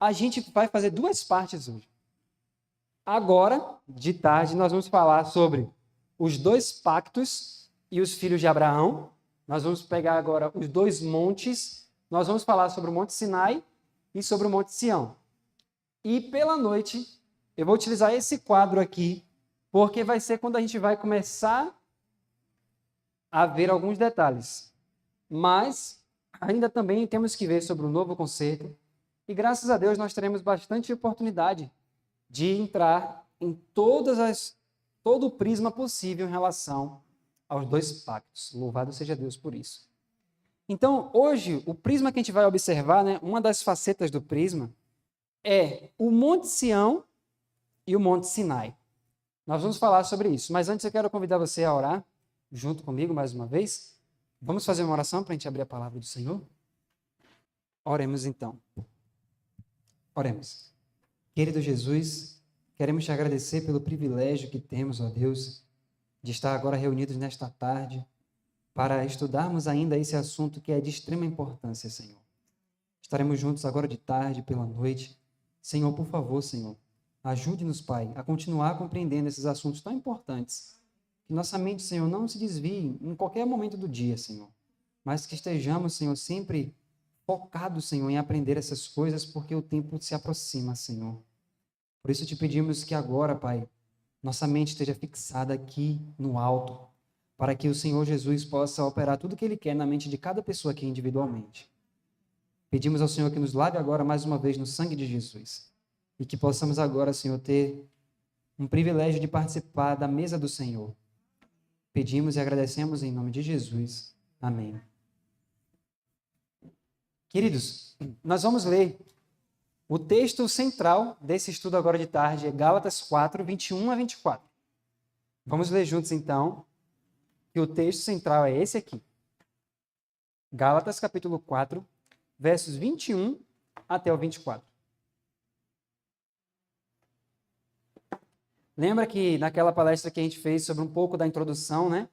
a gente vai fazer duas partes hoje. Agora, de tarde, nós vamos falar sobre os dois pactos e os filhos de Abraão. Nós vamos pegar agora os dois montes. Nós vamos falar sobre o Monte Sinai e sobre o Monte Sião. E pela noite, eu vou utilizar esse quadro aqui, porque vai ser quando a gente vai começar a ver alguns detalhes. Mas ainda também temos que ver sobre o novo concerto. E graças a Deus nós teremos bastante oportunidade de entrar em todo o prisma possível em relação aos dois pactos. Louvado seja Deus por isso. Então, hoje, o prisma que a gente vai observar, né, uma das facetas do prisma, é o Monte Sião e o Monte Sinai. Nós vamos falar sobre isso, mas antes eu quero convidar você a orar junto comigo mais uma vez. Vamos fazer uma oração para a gente abrir a palavra do Senhor? Oremos então. Oremos. Querido Jesus, queremos te agradecer pelo privilégio que temos, ó Deus, de estar agora reunidos nesta tarde para estudarmos ainda esse assunto que é de extrema importância, Senhor. Estaremos juntos agora de tarde, pela noite. Senhor, por favor, Senhor, ajude-nos, Pai, a continuar compreendendo esses assuntos tão importantes. Que nossa mente, Senhor, não se desvie em qualquer momento do dia, Senhor, mas que estejamos, Senhor, sempre focados, Senhor, em aprender essas coisas, porque o tempo se aproxima, Senhor. Por isso te pedimos que agora, Pai, nossa mente esteja fixada aqui no alto, para que o Senhor Jesus possa operar tudo o que Ele quer na mente de cada pessoa aqui individualmente. Pedimos ao Senhor que nos lave agora mais uma vez no sangue de Jesus e que possamos agora, Senhor, ter um privilégio de participar da mesa do Senhor. Pedimos e agradecemos em nome de Jesus. Amém. Queridos, nós vamos ler o texto central desse estudo agora de tarde, é Gálatas 4, 21 a 24. Vamos ler juntos então, que o texto central é esse aqui. Gálatas capítulo 4, versos 21 até o 24. Lembra que naquela palestra que a gente fez sobre um pouco da introdução, né?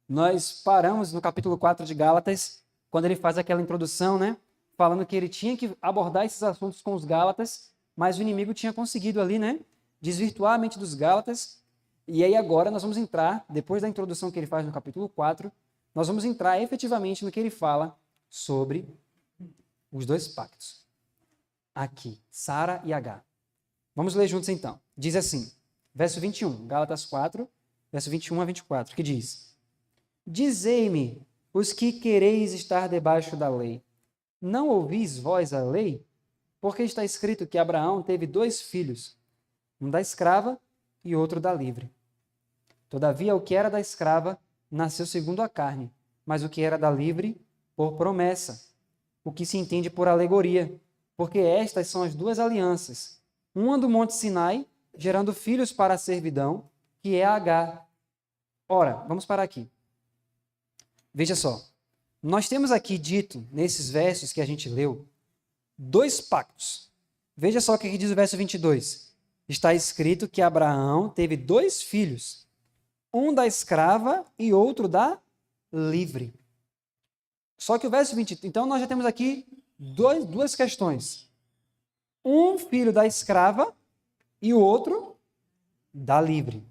Nós paramos no capítulo 4 de Gálatas, quando ele faz aquela introdução, né? Falando que ele tinha que abordar esses assuntos com os Gálatas, mas o inimigo tinha conseguido ali, né? Desvirtuar a mente dos Gálatas. E aí agora nós vamos entrar, depois da introdução que ele faz no capítulo 4, nós vamos entrar efetivamente no que ele fala sobre os dois pactos. Aqui, Sara e Agar. Vamos ler juntos então. Diz assim, verso 21, Gálatas 4, verso 21 a 24, que diz: Dizei-me, os que quereis estar debaixo da lei, não ouvis vós a lei? Porque está escrito que Abraão teve 2 filhos, um da escrava e outro da livre. Todavia, o que era da escrava nasceu segundo a carne, mas o que era da livre, por promessa, o que se entende por alegoria, porque estas são as 2 alianças, uma do Monte Sinai, gerando filhos para a servidão, que é Agar. Ora, vamos parar aqui. Veja só, nós temos aqui dito, nesses versos que a gente leu, 2 pactos. Veja só o que diz o verso 22. Está escrito que Abraão teve 2 filhos, um da escrava e outro da livre. Só que o verso 23, então nós já temos aqui duas questões. Um filho da escrava e o outro da livre.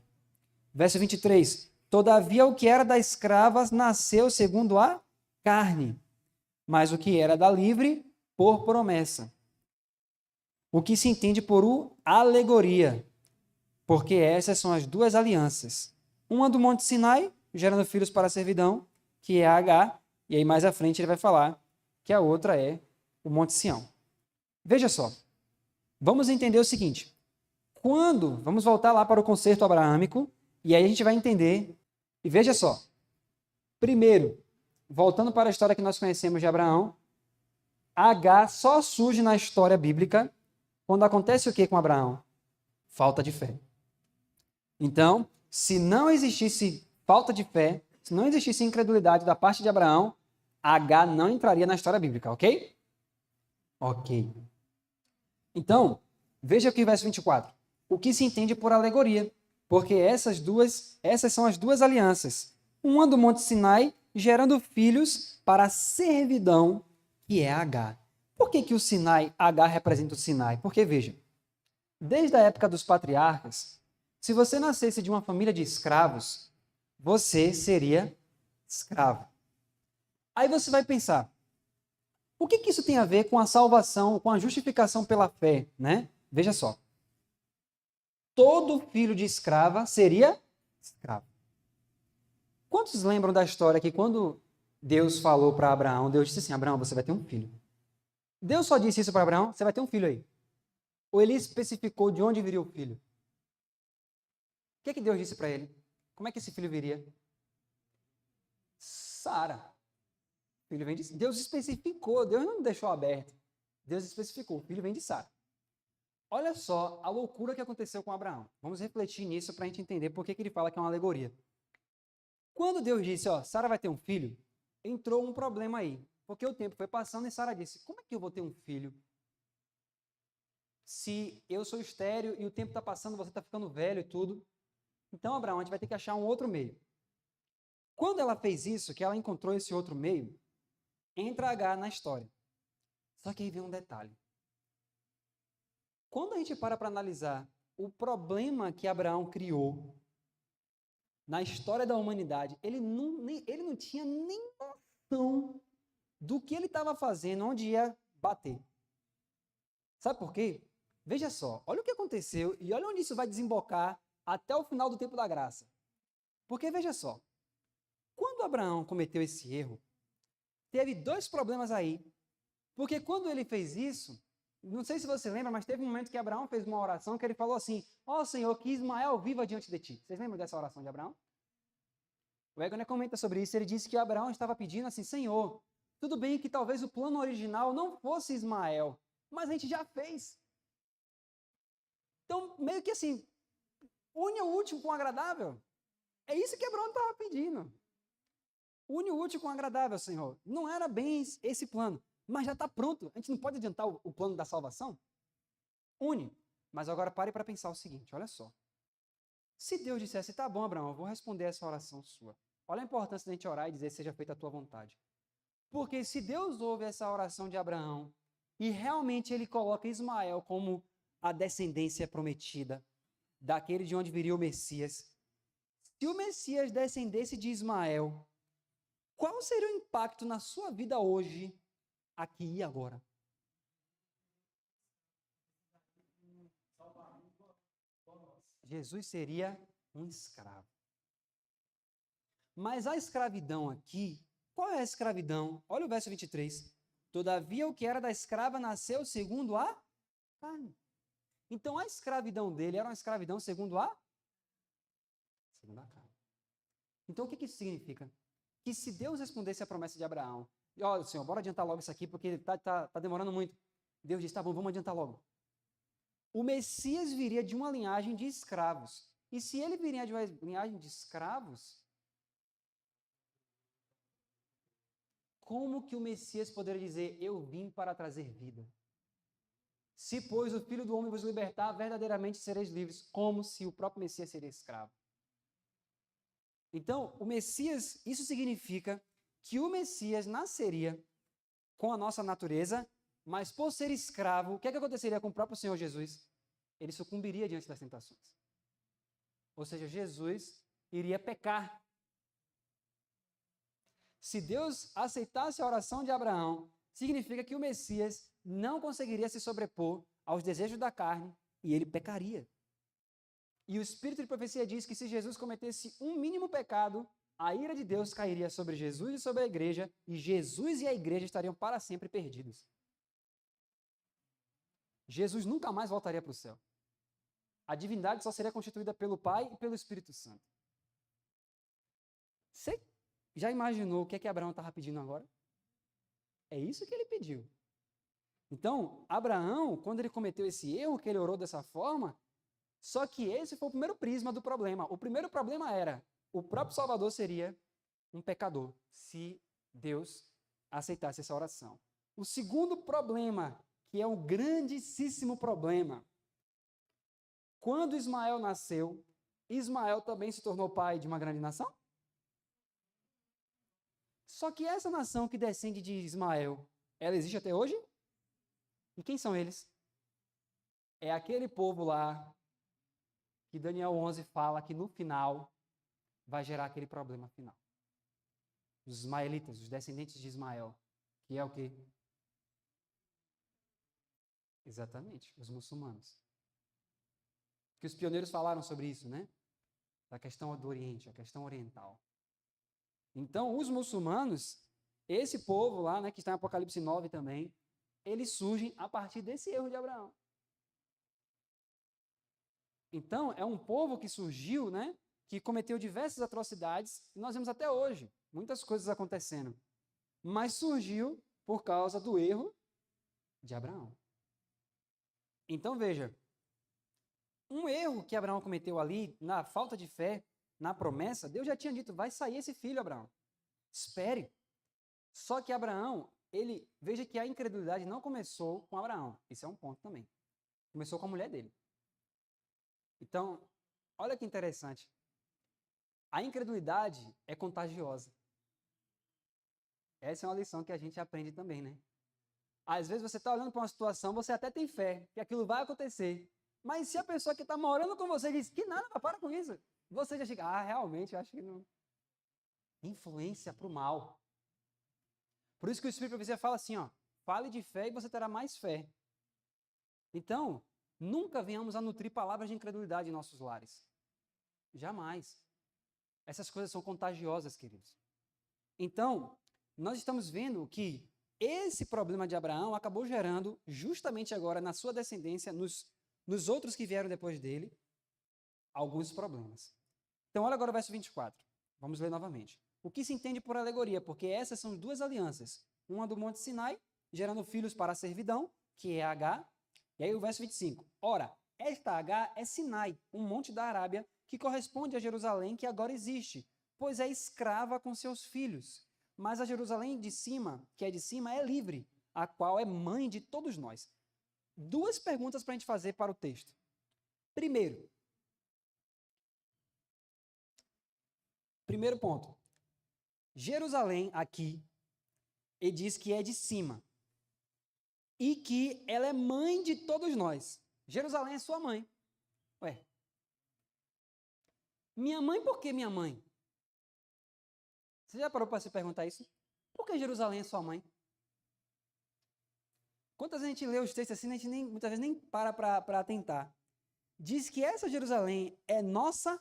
Verso 23. Todavia o que era da escrava nasceu segundo a carne, mas o que era da livre, por promessa. O que se entende por alegoria, porque essas são as 2 alianças. Uma do Monte Sinai, gerando filhos para a servidão, que é Agar, e aí mais à frente ele vai falar que a outra é o Monte Sião. Veja só, vamos entender o seguinte, vamos voltar lá para o concerto abraâmico, e aí a gente vai entender, e veja só, primeiro, voltando para a história que nós conhecemos de Abraão, Agar só surge na história bíblica quando acontece o que com Abraão? Falta de fé. Então, se não existisse falta de fé, se não existisse incredulidade da parte de Abraão, Agar não entraria na história bíblica, ok? Ok. Então, veja aqui o verso 24. O que se entende por alegoria? Porque essas são as 2 alianças. Uma do Monte Sinai, gerando filhos para a servidão, que é Agar. Por que o Sinai, H representa o Sinai? Porque, veja, desde a época dos patriarcas, se você nascesse de uma família de escravos, você seria escravo. Aí você vai pensar, o que isso tem a ver com a salvação, com a justificação pela fé, né? Veja só. Todo filho de escrava seria escravo. Quantos lembram da história que quando Deus falou para Abraão, Deus disse assim, Abraão, você vai ter um filho. Deus só disse isso para Abraão, você vai ter um filho aí. Ou ele especificou de onde viria o filho? O que Deus disse para ele? Como é que esse filho viria? Sara. O filho vem de... Deus especificou, Deus não deixou aberto. Deus especificou, o filho vem de Sara. Olha só a loucura que aconteceu com Abraão. Vamos refletir nisso para a gente entender por que ele fala que é uma alegoria. Quando Deus disse, ó, Sara vai ter um filho, entrou um problema aí. Porque o tempo foi passando e Sara disse, como é que eu vou ter um filho? Se eu sou estéril e o tempo está passando, você está ficando velho e tudo. Então, Abraão, a gente vai ter que achar um outro meio. Quando ela fez isso, que ela encontrou esse outro meio, entra H na história. Só que aí vem um detalhe. Quando a gente para analisar o problema que Abraão criou na história da humanidade, ele não tinha nem noção do que ele estava fazendo, onde ia bater. Sabe por quê? Veja só, olha o que aconteceu e olha onde isso vai desembocar até o final do tempo da graça. Porque veja só, quando Abraão cometeu esse erro, teve dois problemas aí. Porque quando ele fez isso, não sei se você lembra, mas teve um momento que Abraão fez uma oração que ele falou assim, ó Senhor, que Ismael viva diante de ti. Vocês lembram dessa oração de Abraão? O Egoné comenta sobre isso, ele disse que Abraão estava pedindo assim, Senhor, tudo bem que talvez o plano original não fosse Ismael, mas a gente já fez. Então, meio que assim, une o útil com o agradável. É isso que Abraão estava pedindo. Une o útil com o agradável, Senhor. Não era bem esse plano, mas já está pronto. A gente não pode adiantar o plano da salvação? Une. Mas agora pare para pensar o seguinte, olha só. Se Deus dissesse, tá bom, Abraão, eu vou responder essa oração sua. Olha a importância da gente orar e dizer, seja feita a tua vontade. Porque se Deus ouve essa oração de Abraão e realmente ele coloca Ismael como a descendência prometida, daquele de onde viria o Messias, se o Messias descendesse de Ismael, qual seria o impacto na sua vida hoje, aqui e agora? Jesus seria um escravo. Mas a escravidão aqui, qual é a escravidão? Olha o verso 23. Todavia o que era da escrava nasceu segundo a carne. Então a escravidão dele era uma escravidão segundo a carne. Então o que isso significa? Que se Deus respondesse a promessa de Abraão, e olha, Senhor, bora adiantar logo isso aqui, porque tá demorando muito. Deus disse, tá bom, vamos adiantar logo. O Messias viria de uma linhagem de escravos. E se ele viria de uma linhagem de escravos, como que o Messias poderia dizer, eu vim para trazer vida? Se, pois, o Filho do Homem vos libertar, verdadeiramente sereis livres, como se o próprio Messias seria escravo. Então, o Messias, isso significa que o Messias nasceria com a nossa natureza, mas por ser escravo, o que aconteceria com o próprio Senhor Jesus? Ele sucumbiria diante das tentações. Ou seja, Jesus iria pecar. Se Deus aceitasse a oração de Abraão, significa que o Messias não conseguiria se sobrepor aos desejos da carne e ele pecaria. E o Espírito de profecia diz que se Jesus cometesse um mínimo pecado, a ira de Deus cairia sobre Jesus e sobre a igreja, e Jesus e a igreja estariam para sempre perdidos. Jesus nunca mais voltaria para o céu. A divindade só seria constituída pelo Pai e pelo Espírito Santo. Você já imaginou o que é que Abraão estava pedindo agora? É isso que ele pediu. Então, Abraão, quando ele cometeu esse erro, que ele orou dessa forma, só que esse foi o primeiro prisma do problema. O primeiro problema era, o próprio Salvador seria um pecador, se Deus aceitasse essa oração. O segundo problema, que é um grandíssimo problema, quando Ismael nasceu, Ismael também se tornou pai de uma grande nação? Só que essa nação que descende de Ismael, ela existe até hoje? E quem são eles? É aquele povo lá que Daniel 11 fala que no final vai gerar aquele problema final. Os ismaelitas, os descendentes de Ismael, que é o quê? Exatamente, os muçulmanos. Que os pioneiros falaram sobre isso, né? Da questão do Oriente, a questão oriental. Então, os muçulmanos, esse povo lá, né, que está em Apocalipse 9 também, eles surgem a partir desse erro de Abraão. Então, é um povo que surgiu, né, que cometeu diversas atrocidades, e nós vemos até hoje muitas coisas acontecendo. Mas surgiu por causa do erro de Abraão. Então, veja, um erro que Abraão cometeu ali, na falta de fé, na promessa, Deus já tinha dito, vai sair esse filho, Abraão. Espere. Só que Abraão, veja que a incredulidade não começou com Abraão. Isso é um ponto também. Começou com a mulher dele. Então, olha que interessante. A incredulidade é contagiosa. Essa é uma lição que a gente aprende também, né? Às vezes você está olhando para uma situação, você até tem fé que aquilo vai acontecer. Mas se a pessoa que está morando com você diz que nada, para com isso, você já chega, realmente, eu acho que não. Influência para o mal. Por isso que o Espírito de Profecia fala assim, fale de fé e você terá mais fé. Então, nunca venhamos a nutrir palavras de incredulidade em nossos lares. Jamais. Essas coisas são contagiosas, queridos. Então, nós estamos vendo que esse problema de Abraão acabou gerando, justamente agora, na sua descendência, nos outros que vieram depois dele, alguns problemas. Então, olha agora o verso 24. Vamos ler novamente. O que se entende por alegoria? Porque essas são duas alianças. Uma do Monte Sinai, gerando filhos para a servidão, que é H. E aí o verso 25. Ora, esta H é Sinai, um monte da Arábia, que corresponde a Jerusalém, que agora existe, pois é escrava com seus filhos. Mas a Jerusalém de cima, que é de cima, é livre, a qual é mãe de todos nós. Duas perguntas para a gente fazer para o texto. Primeiro ponto. Jerusalém aqui, ele diz que é de cima. E que ela é mãe de todos nós. Jerusalém é sua mãe. Ué. Minha mãe, por que minha mãe? Você já parou para se perguntar isso? Por que Jerusalém é sua mãe? Quantas vezes a gente lê os textos assim, a gente muitas vezes nem para atentar. Diz que essa Jerusalém é nossa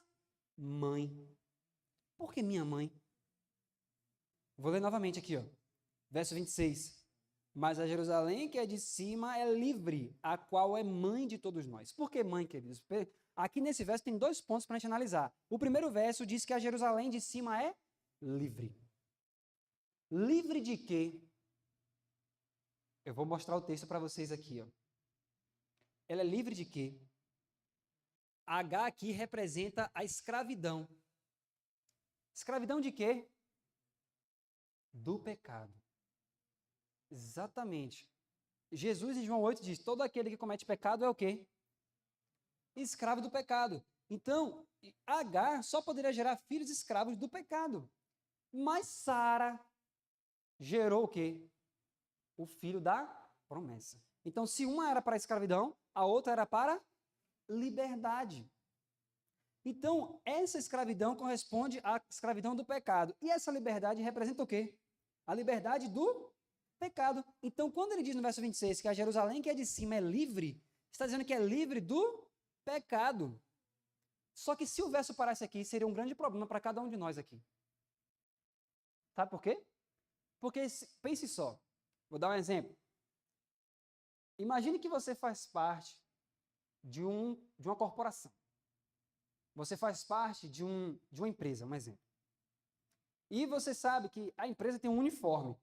mãe. Por que minha mãe? Vou ler novamente aqui, verso 26. Mas a Jerusalém que é de cima é livre, a qual é mãe de todos nós. Por que mãe, queridos? Aqui nesse verso tem dois pontos para a gente analisar. O primeiro verso diz que a Jerusalém de cima é livre. Livre de quê? Eu vou mostrar o texto para vocês aqui. Ela é livre de quê? H aqui representa a escravidão. Escravidão de quê? Do pecado. Exatamente. Jesus em João 8 diz, todo aquele que comete pecado é o quê? Escravo do pecado. Então, Agar só poderia gerar filhos escravos do pecado. Mas Sara gerou o quê? O filho da promessa. Então, se uma era para a escravidão, a outra era para liberdade. Então, essa escravidão corresponde à escravidão do pecado. E essa liberdade representa o quê? A liberdade do pecado. Então, quando ele diz no verso 26 que a Jerusalém que é de cima é livre, está dizendo que é livre do pecado. Só que se o verso parasse aqui, seria um grande problema para cada um de nós aqui. Sabe por quê? Porque, pense só, vou dar um exemplo. Imagine que você faz parte de uma corporação. Você faz parte de uma empresa, um exemplo. E você sabe que a empresa tem um uniforme.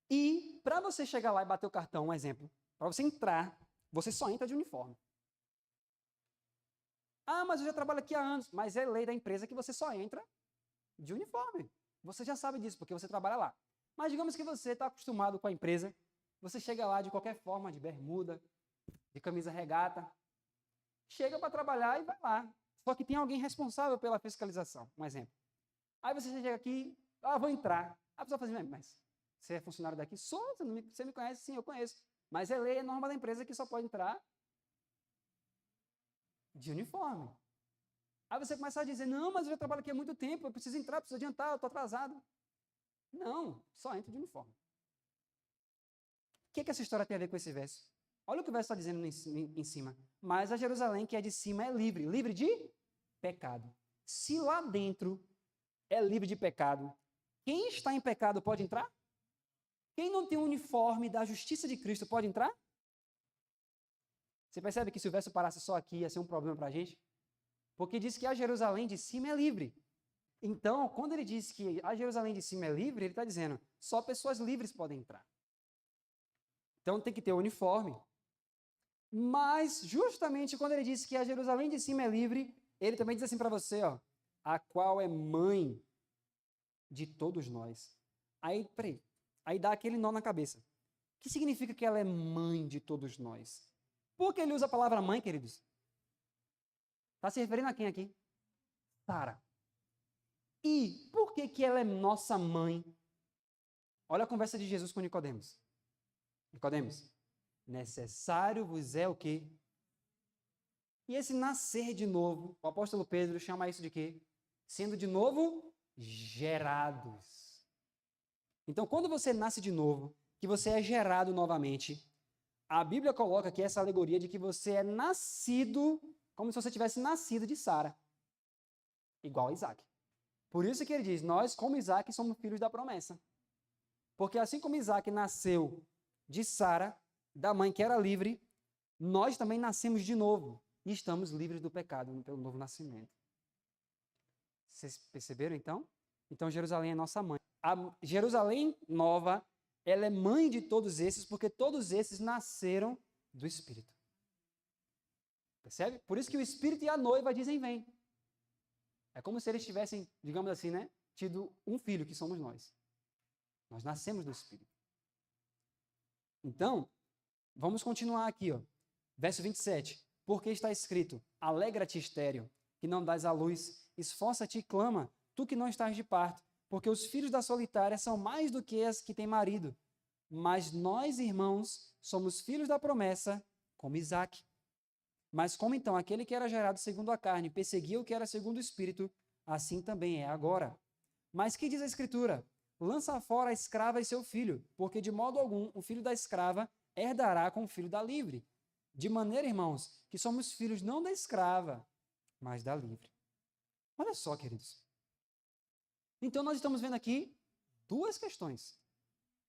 E para você chegar lá e bater o cartão, um exemplo, para você entrar, você só entra de uniforme. Mas eu já trabalho aqui há anos. Mas é lei da empresa que você só entra de uniforme. Você já sabe disso, porque você trabalha lá. Mas digamos que você está acostumado com a empresa, você chega lá de qualquer forma, de bermuda, de camisa regata, chega para trabalhar e vai lá. Só que tem alguém responsável pela fiscalização, um exemplo. Aí você chega aqui, vou entrar. A pessoa fala assim, mas Você é funcionário daqui? Sou, você me conhece? Sim, eu conheço. Mas é lei, é norma da empresa que só pode entrar de uniforme. Aí você começa a dizer, não, mas eu já trabalho aqui há muito tempo, eu preciso entrar, preciso adiantar, eu estou atrasado. Não, só entra de uniforme. O que essa história tem a ver com esse verso? Olha o que o verso está dizendo em cima. Mas a Jerusalém que é de cima é livre. Livre de pecado. Se lá dentro é livre de pecado, quem está em pecado pode entrar? Quem não tem o uniforme da justiça de Cristo pode entrar? Você percebe que se o verso parasse só aqui ia ser um problema para a gente? Porque diz que a Jerusalém de cima é livre. Então, quando ele diz que a Jerusalém de cima é livre, ele está dizendo só pessoas livres podem entrar. Então tem que ter o uniforme. Mas, justamente quando ele diz que a Jerusalém de cima é livre, ele também diz assim para você, ó, a qual é mãe de todos nós. Aí, peraí, aí dá aquele nó na cabeça. O que significa que ela é mãe de todos nós? Por que ele usa a palavra mãe, queridos? Está se referindo a quem aqui? Sara. E por que ela é nossa mãe? Olha a conversa de Jesus com Nicodemos. Nicodemos, necessário vos é o quê? E esse nascer de novo, o apóstolo Pedro chama isso de quê? Sendo de novo gerados. Então, quando você nasce de novo, que você é gerado novamente, a Bíblia coloca aqui essa alegoria de que você é nascido como se você tivesse nascido de Sara, igual a Isaac. Por isso que ele diz, nós, como Isaac, somos filhos da promessa. Porque assim como Isaac nasceu de Sara, da mãe que era livre, nós também nascemos de novo e estamos livres do pecado pelo novo nascimento. Vocês perceberam, então? Então, Jerusalém é nossa mãe. A Jerusalém nova, ela é mãe de todos esses, porque todos esses nasceram do Espírito. Percebe? Por isso que o Espírito e a noiva dizem vem. É como se eles tivessem, digamos assim, né, tido um filho, que somos nós. Nós nascemos do Espírito. Então, vamos continuar aqui, ó. Verso 27. Porque está escrito, alegra-te, estéril, que não dás à luz, esforça-te e clama, tu que não estás de parto, porque os filhos da solitária são mais do que as que têm marido. Mas nós, irmãos, somos filhos da promessa, como Isaque. Mas como então aquele que era gerado segundo a carne perseguia o que era segundo o Espírito, assim também é agora. Mas que diz a Escritura? Lança fora a escrava e seu filho, porque de modo algum o filho da escrava herdará com o filho da livre. De maneira, irmãos, que somos filhos não da escrava, mas da livre. Olha só, queridos. Então nós estamos vendo aqui duas questões.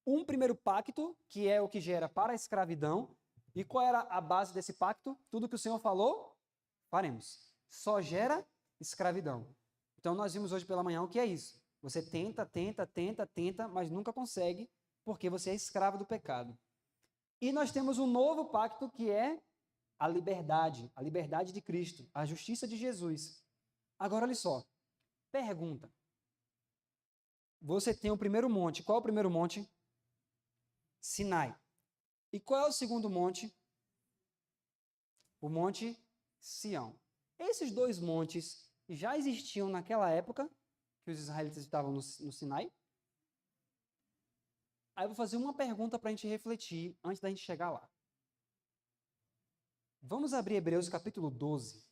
Um primeiro pacto, que é o que gera para a escravidão. E qual era a base desse pacto? Tudo que o Senhor falou, faremos. Só gera escravidão. Então nós vimos hoje pela manhã o que é isso. Você tenta, mas nunca consegue, porque você é escravo do pecado. E nós temos um novo pacto que é a liberdade de Cristo, a justiça de Jesus. Agora olha só, pergunta. Você tem o primeiro monte. Qual é o primeiro monte? Sinai. E qual é o segundo monte? O Monte Sião. Esses dois montes já existiam naquela época que os israelitas estavam no Sinai? Aí eu vou fazer uma pergunta para a gente refletir antes da gente chegar lá. Vamos abrir Hebreus capítulo 12.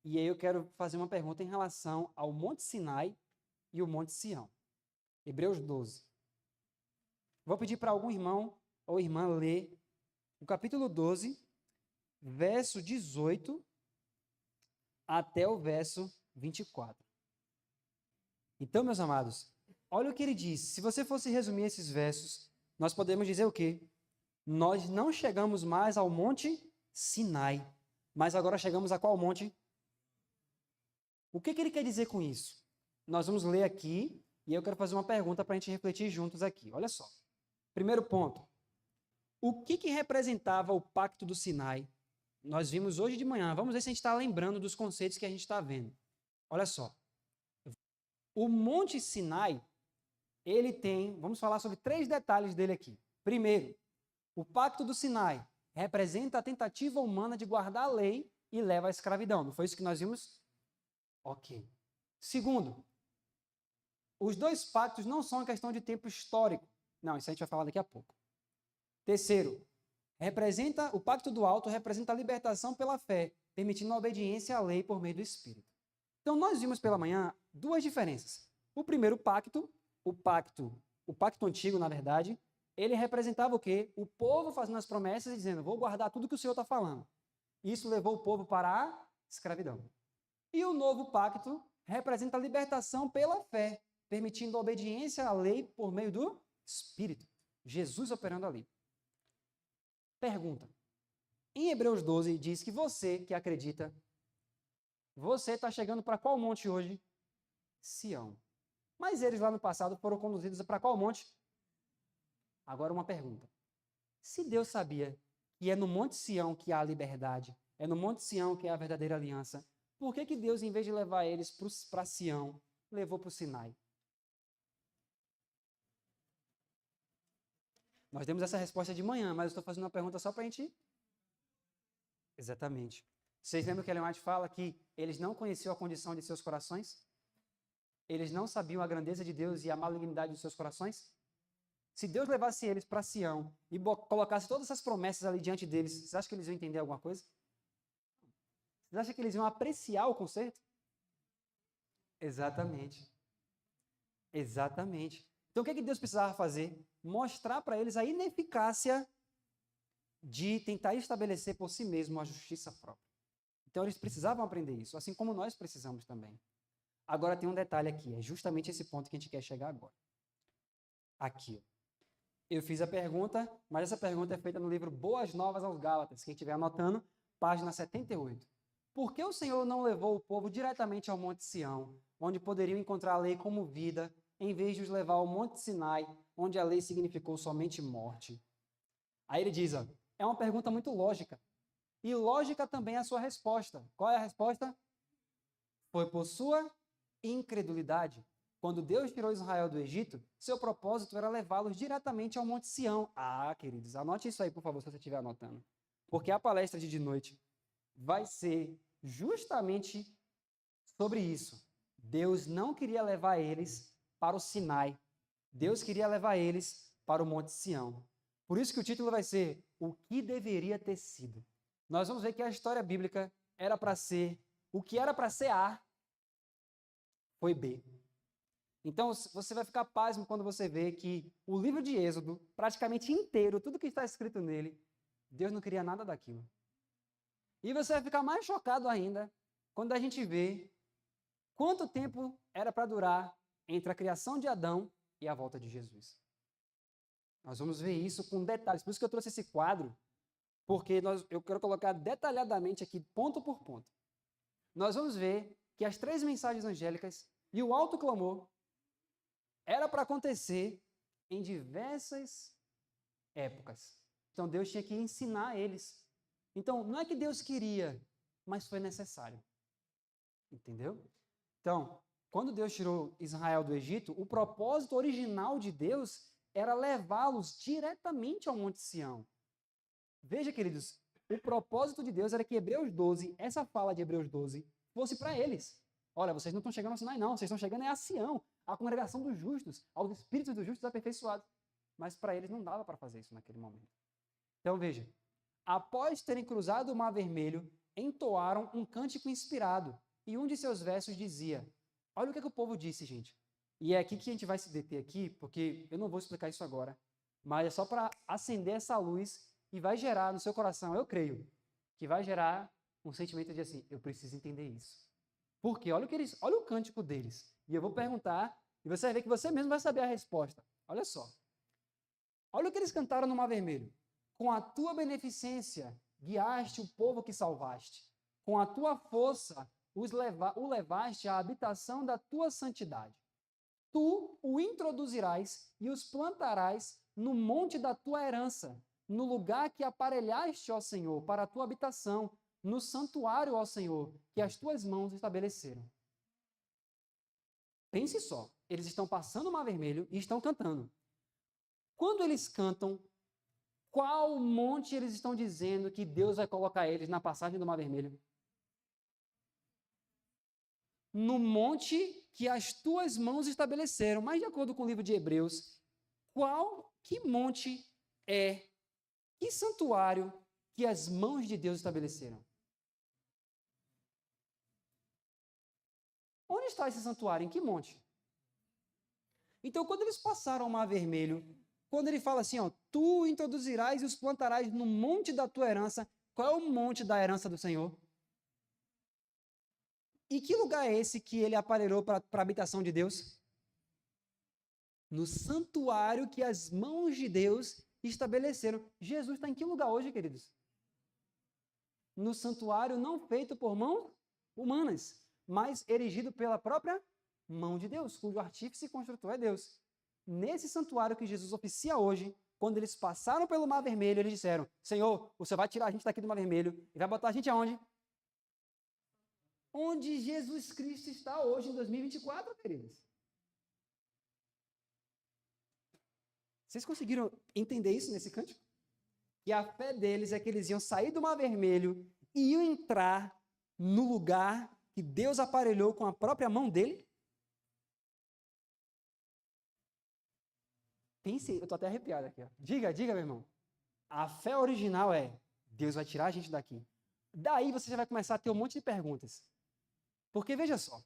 E aí eu quero fazer uma pergunta em relação ao Monte Sinai e o Monte Sião. Hebreus 12. Vou pedir para algum irmão ou irmã ler o capítulo 12, verso 18 até o verso 24. Então, meus amados, olha o que ele diz. Se você fosse resumir esses versos, nós podemos dizer o quê? Nós não chegamos mais ao Monte Sinai, mas agora chegamos a qual monte? O que ele quer dizer com isso? Nós vamos ler aqui e eu quero fazer uma pergunta para a gente refletir juntos aqui. Olha só. Primeiro ponto. O que representava o Pacto do Sinai? Nós vimos hoje de manhã. Vamos ver se a gente está lembrando dos conceitos que a gente está vendo. Olha só. O Monte Sinai, ele tem, vamos falar sobre 3 detalhes dele aqui. Primeiro, o Pacto do Sinai representa a tentativa humana de guardar a lei e leva à escravidão. Não foi isso que nós vimos? Ok. Segundo, os 2 pactos não são uma questão de tempo histórico. Não, isso a gente vai falar daqui a pouco. Terceiro, o pacto do alto representa a libertação pela fé, permitindo a obediência à lei por meio do Espírito. Então, nós vimos pela manhã duas diferenças. O primeiro pacto, o pacto antigo, na verdade, ele representava o quê? O povo fazendo as promessas e dizendo, vou guardar tudo que o Senhor está falando. Isso levou o povo para a escravidão. E o novo pacto representa a libertação pela fé, permitindo a obediência à lei por meio do Espírito. Jesus operando ali. Pergunta. Em Hebreus 12 diz que você que acredita, você está chegando para qual monte hoje? Sião. Mas eles lá no passado foram conduzidos para qual monte? Agora uma pergunta. Se Deus sabia que é no Monte Sião que há a liberdade, é no Monte Sião que há a verdadeira aliança, por que Deus, em vez de levar eles para Sião, levou para o Sinai? Nós demos essa resposta de manhã, mas eu estou fazendo uma pergunta só para a gente... Exatamente. Vocês lembram que Ellen White fala que eles não conheciam a condição de seus corações? Eles não sabiam a grandeza de Deus e a malignidade dos seus corações? Se Deus levasse eles para Sião e colocasse todas essas promessas ali diante deles, vocês acham que eles iam entender alguma coisa? Vocês acham que eles iam apreciar o conceito? Exatamente. Exatamente. Então o que Deus precisava fazer? Mostrar para eles a ineficácia de tentar estabelecer por si mesmo a justiça própria. Então eles precisavam aprender isso, assim como nós precisamos também. Agora tem um detalhe aqui, é justamente esse ponto que a gente quer chegar agora. Aqui. Eu fiz a pergunta, mas essa pergunta é feita no livro Boas Novas aos Gálatas, quem estiver anotando, página 78. Por que o Senhor não levou o povo diretamente ao Monte Sião, onde poderiam encontrar a lei como vida, em vez de os levar ao Monte Sinai, onde a lei significou somente morte? Aí ele diz, ó, é uma pergunta muito lógica. E lógica também é a sua resposta. Qual é a resposta? Foi por sua incredulidade. Quando Deus tirou Israel do Egito, seu propósito era levá-los diretamente ao Monte Sião. Ah, queridos, anote isso aí, por favor, se você estiver anotando. Porque a palestra de noite vai ser justamente sobre isso. Deus não queria levar eles para o Sinai. Deus queria levar eles para o Monte Sião. Por isso que o título vai ser O que deveria ter sido. Nós vamos ver que a história bíblica era para ser, o que era para ser A, foi B. Então, você vai ficar pasmo quando você vê que o livro de Êxodo, praticamente inteiro, tudo que está escrito nele, Deus não queria nada daquilo. E você vai ficar mais chocado ainda quando a gente vê quanto tempo era para durar entre a criação de Adão e a volta de Jesus. Nós vamos ver isso com detalhes. Por isso que eu trouxe esse quadro, porque eu quero colocar detalhadamente aqui, ponto por ponto. Nós vamos ver que as 3 mensagens angélicas e o alto clamor era para acontecer em diversas épocas. Então Deus tinha que ensinar eles. Então não é que Deus queria, mas foi necessário. Entendeu? Então, quando Deus tirou Israel do Egito, o propósito original de Deus era levá-los diretamente ao Monte Sião. Veja, queridos, o propósito de Deus era que Hebreus 12, essa fala de Hebreus 12, fosse para eles. Olha, vocês não estão chegando ao Sinai, não. Vocês estão chegando a Sião, a congregação dos justos, aos espíritos dos justos aperfeiçoados. Mas para eles não dava para fazer isso naquele momento. Então, veja. Após terem cruzado o Mar Vermelho, entoaram um cântico inspirado. E um de seus versos dizia... Olha o que o povo disse, gente. E é aqui que a gente vai se deter aqui, porque eu não vou explicar isso agora. Mas é só para acender essa luz e vai gerar no seu coração, eu creio, que vai gerar um sentimento de assim, eu preciso entender isso. Porque olha o cântico deles. E eu vou perguntar, e você vai ver que você mesmo vai saber a resposta. Olha só. Olha o que eles cantaram no Mar Vermelho. Com a tua beneficência, guiaste o povo que salvaste. Com a tua força, o levaste à habitação da tua santidade. Tu o introduzirás e os plantarás no monte da tua herança, no lugar que aparelhaste, ó Senhor, para a tua habitação, no santuário, ó Senhor, que as tuas mãos estabeleceram. Pense só, eles estão passando o Mar Vermelho e estão cantando. Quando eles cantam, qual monte eles estão dizendo que Deus vai colocar eles na passagem do Mar Vermelho? No monte que as tuas mãos estabeleceram. Mas de acordo com o livro de Hebreus, qual que monte é, que santuário que as mãos de Deus estabeleceram? Onde está esse santuário? Em que monte? Então, quando eles passaram o Mar Vermelho, quando ele fala assim, ó, tu introduzirás e os plantarás no monte da tua herança, qual é o monte da herança do Senhor? E que lugar é esse que ele aparelhou para a habitação de Deus? No santuário que as mãos de Deus estabeleceram. Jesus está em que lugar hoje, queridos? No santuário não feito por mãos humanas, mas erigido pela própria mão de Deus, cujo artífice e construtor é Deus. Nesse santuário que Jesus oficia hoje, quando eles passaram pelo Mar Vermelho, eles disseram, Senhor, o Senhor vai tirar a gente daqui do Mar Vermelho e vai botar a gente aonde? Onde Jesus Cristo está hoje, em 2024, queridos. Vocês conseguiram entender isso nesse cântico? E a fé deles é que eles iam sair do Mar Vermelho e iam entrar no lugar que Deus aparelhou com a própria mão dele? Pense, eu estou até arrepiado aqui. Ó. Diga, meu irmão. A fé original é, Deus vai tirar a gente daqui. Daí você já vai começar a ter um monte de perguntas. Porque veja só,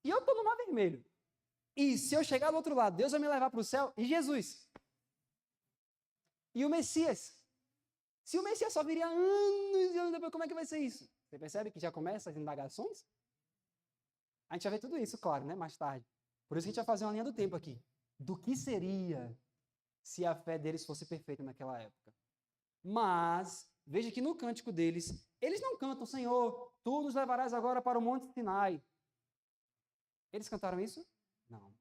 e eu estou no Mar Vermelho. E se eu chegar do outro lado, Deus vai me levar para o céu? E Jesus? E o Messias? Se o Messias só viria anos e anos depois, como é que vai ser isso? Você percebe que já começa as indagações? A gente vai ver tudo isso, claro, né? Mais tarde. Por isso que a gente vai fazer uma linha do tempo aqui. Do que seria se a fé deles fosse perfeita naquela época. Mas, veja que no cântico deles, eles não cantam, Senhor, tu nos levarás agora para o Monte Sinai. Eles cantaram isso? Não.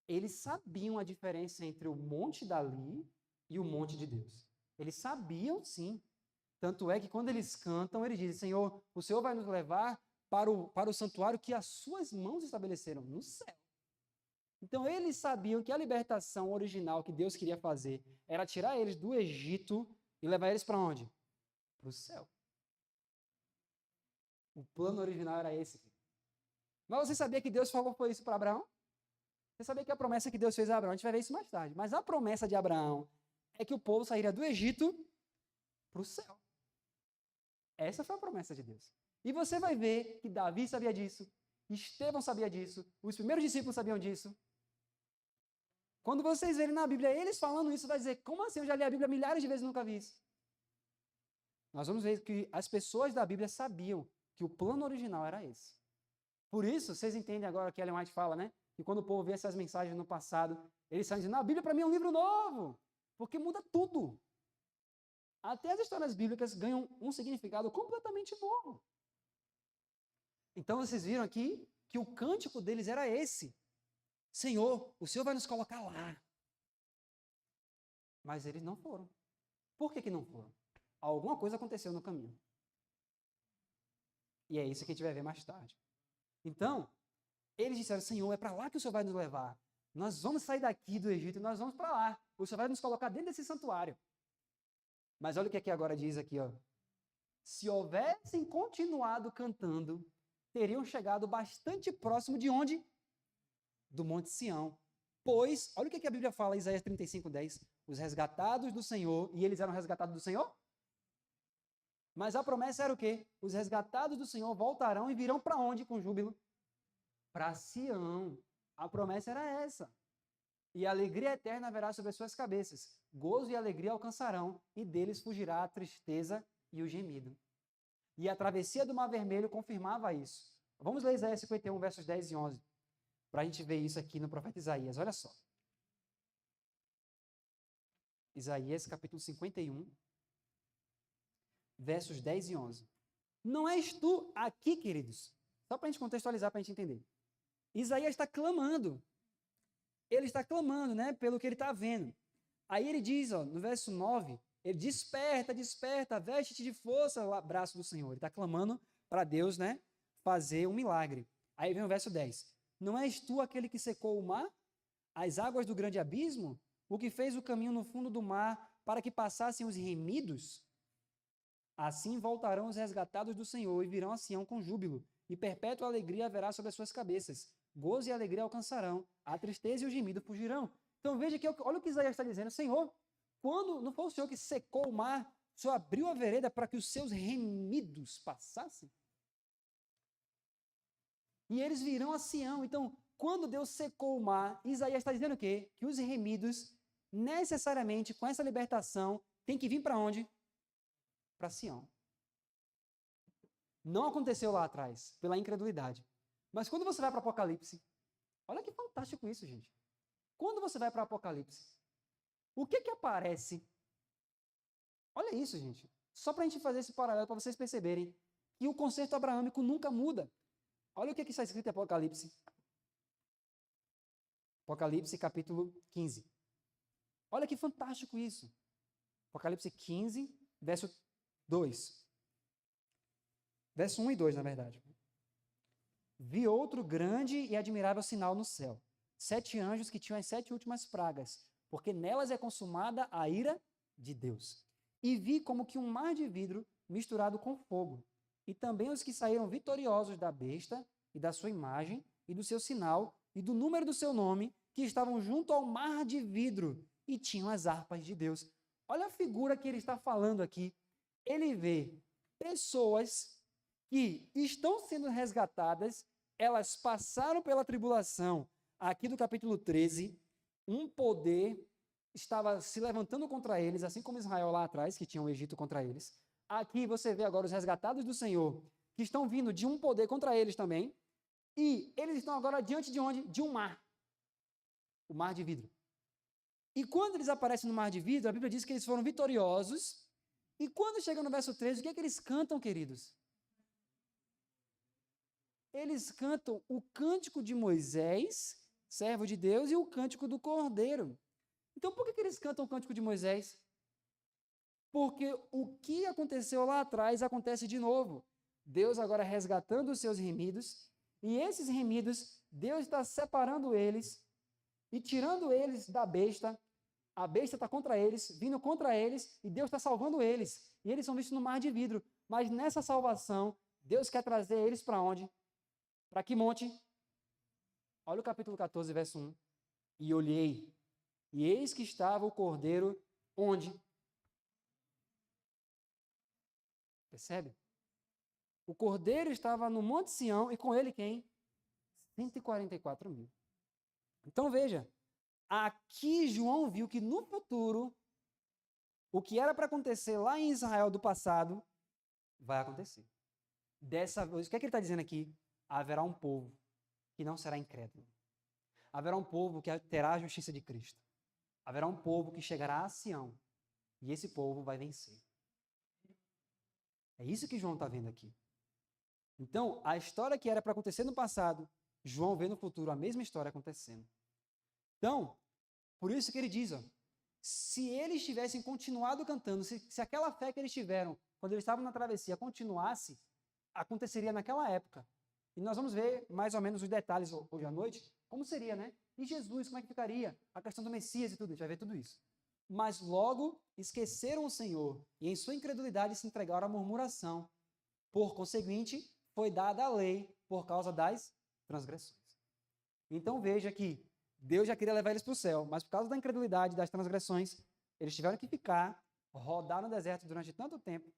Eles sabiam a diferença entre o monte dali e o monte de Deus. Eles sabiam, sim. Tanto é que quando eles cantam, eles dizem, Senhor, o Senhor vai nos levar para o santuário que as suas mãos estabeleceram no céu. Então, eles sabiam que a libertação original que Deus queria fazer era tirar eles do Egito e levar eles para onde? Para o céu. O plano original era esse. Mas você sabia que Deus falou foi isso para Abraão? Você sabia que a promessa que Deus fez a Abraão, a gente vai ver isso mais tarde, mas a promessa de Abraão é que o povo sairia do Egito para o céu. Essa foi a promessa de Deus. E você vai ver que Davi sabia disso, Estevão sabia disso, os primeiros discípulos sabiam disso. Quando vocês verem na Bíblia eles falando isso, vai dizer, como assim? Eu já li a Bíblia milhares de vezes e nunca vi isso. Nós vamos ver que as pessoas da Bíblia sabiam que o plano original era esse. Por isso, vocês entendem agora que Ellen White fala, né? Que quando o povo vê essas mensagens no passado, eles saem dizendo, a Bíblia para mim é um livro novo, porque muda tudo. Até as histórias bíblicas ganham um significado completamente novo. Então vocês viram aqui que o cântico deles era esse. Senhor, o Senhor vai nos colocar lá. Mas eles não foram. Por que não foram? Alguma coisa aconteceu no caminho. E é isso que a gente vai ver mais tarde. Então, eles disseram, Senhor, é para lá que o Senhor vai nos levar. Nós vamos sair daqui do Egito e nós vamos para lá. O Senhor vai nos colocar dentro desse santuário. Mas olha o que aqui agora diz aqui, ó. Se houvessem continuado cantando, teriam chegado bastante próximo de onde? Do Monte Sião. Pois, olha o que a Bíblia fala, Isaías 35:10. Os resgatados do Senhor, e eles eram resgatados do Senhor? Mas a promessa era o quê? Os resgatados do Senhor voltarão e virão para onde com júbilo? Para Sião. A promessa era essa. E a alegria eterna haverá sobre as suas cabeças. Gozo e alegria alcançarão, e deles fugirá a tristeza e o gemido. E a travessia do Mar Vermelho confirmava isso. Vamos ler Isaías 51, versos 10 e 11, para a gente ver isso aqui no profeta Isaías. Olha só. Isaías, capítulo 51, versos 10 e 11. Não és tu aqui, queridos? Só para a gente contextualizar, para a gente entender. Isaías está clamando. Ele está clamando, né, pelo que ele está vendo. Aí ele diz, ó, no verso 9, ele desperta, desperta, veste-te de força, o braço do Senhor. Ele está clamando para Deus, né, fazer um milagre. Aí vem o verso 10. Não és tu aquele que secou o mar, as águas do grande abismo, o que fez o caminho no fundo do mar para que passassem os remidos? Assim voltarão os resgatados do Senhor e virão a Sião com júbilo, e perpétua alegria haverá sobre as suas cabeças. Gozo e alegria alcançarão, a tristeza e o gemido fugirão. Então veja que olha o que Isaías está dizendo. Senhor, quando não foi o Senhor que secou o mar, o Senhor abriu a vereda para que os seus remidos passassem? E eles virão a Sião. Então, quando Deus secou o mar, Isaías está dizendo o quê? Que os remidos, necessariamente, com essa libertação, tem que vir para onde? Para Sião. Não aconteceu lá atrás, pela incredulidade. Mas quando você vai para o Apocalipse, olha que fantástico isso, gente. Quando você vai para o Apocalipse, o que aparece? Olha isso, gente. Só para a gente fazer esse paralelo, para vocês perceberem que o conceito abraâmico nunca muda. Olha o que está escrito em Apocalipse. Apocalipse, capítulo 15. Olha que fantástico isso. Apocalipse 15, verso 2. Verso 1 e 2, na verdade. Vi outro grande e admirável sinal no céu. 7 anjos que tinham as 7 últimas pragas, porque nelas é consumada a ira de Deus. E vi como que um mar de vidro misturado com fogo. E também os que saíram vitoriosos da besta e da sua imagem e do seu sinal e do número do seu nome, que estavam junto ao mar de vidro e tinham as harpas de Deus. Olha a figura que ele está falando aqui. Ele vê pessoas que estão sendo resgatadas, elas passaram pela tribulação. Aqui do capítulo 13, um poder estava se levantando contra eles, assim como Israel lá atrás, que tinha o Egito contra eles. Aqui você vê agora os resgatados do Senhor, que estão vindo de um poder contra eles também, e eles estão agora diante de onde? De um mar. O mar de vidro. E quando eles aparecem no mar de vidro, a Bíblia diz que eles foram vitoriosos, e quando chega no verso 13, o que é que eles cantam, queridos? Eles cantam o cântico de Moisés, servo de Deus, e o cântico do Cordeiro. Então, por que eles cantam o cântico de Moisés? Porque o que aconteceu lá atrás acontece de novo. Deus agora resgatando os seus remidos, e esses remidos, Deus está separando eles e tirando eles da besta. A besta está contra eles, vindo contra eles, e Deus está salvando eles. E eles são vistos no mar de vidro. Mas nessa salvação, Deus quer trazer eles para onde? Para que monte? Olha o capítulo 14, verso 1. E olhei, e eis que estava o cordeiro onde? Percebe? O cordeiro estava no Monte Sião, e com ele quem? 144 mil. Então veja, aqui João viu que no futuro, o que era para acontecer lá em Israel do passado, vai acontecer. Dessa vez, o que é que ele está dizendo aqui? Haverá um povo que não será incrédulo. Haverá um povo que terá a justiça de Cristo. Haverá um povo que chegará a Sião. E esse povo vai vencer. É isso que João está vendo aqui. Então, a história que era para acontecer no passado, João vê no futuro a mesma história acontecendo. Então, por isso que ele diz, ó, se eles tivessem continuado cantando, se aquela fé que eles tiveram quando eles estavam na travessia continuasse, aconteceria naquela época. E nós vamos ver mais ou menos os detalhes hoje à noite, como seria, né? E Jesus, como é que ficaria? A questão do Messias e tudo, a gente vai ver tudo isso. Mas logo esqueceram o Senhor e em sua incredulidade se entregaram à murmuração. Por conseguinte, foi dada a lei por causa das transgressões. Então veja que Deus já queria levar eles para o céu, mas por causa da incredulidade, das transgressões, eles tiveram que ficar, rodar no deserto durante tanto tempo.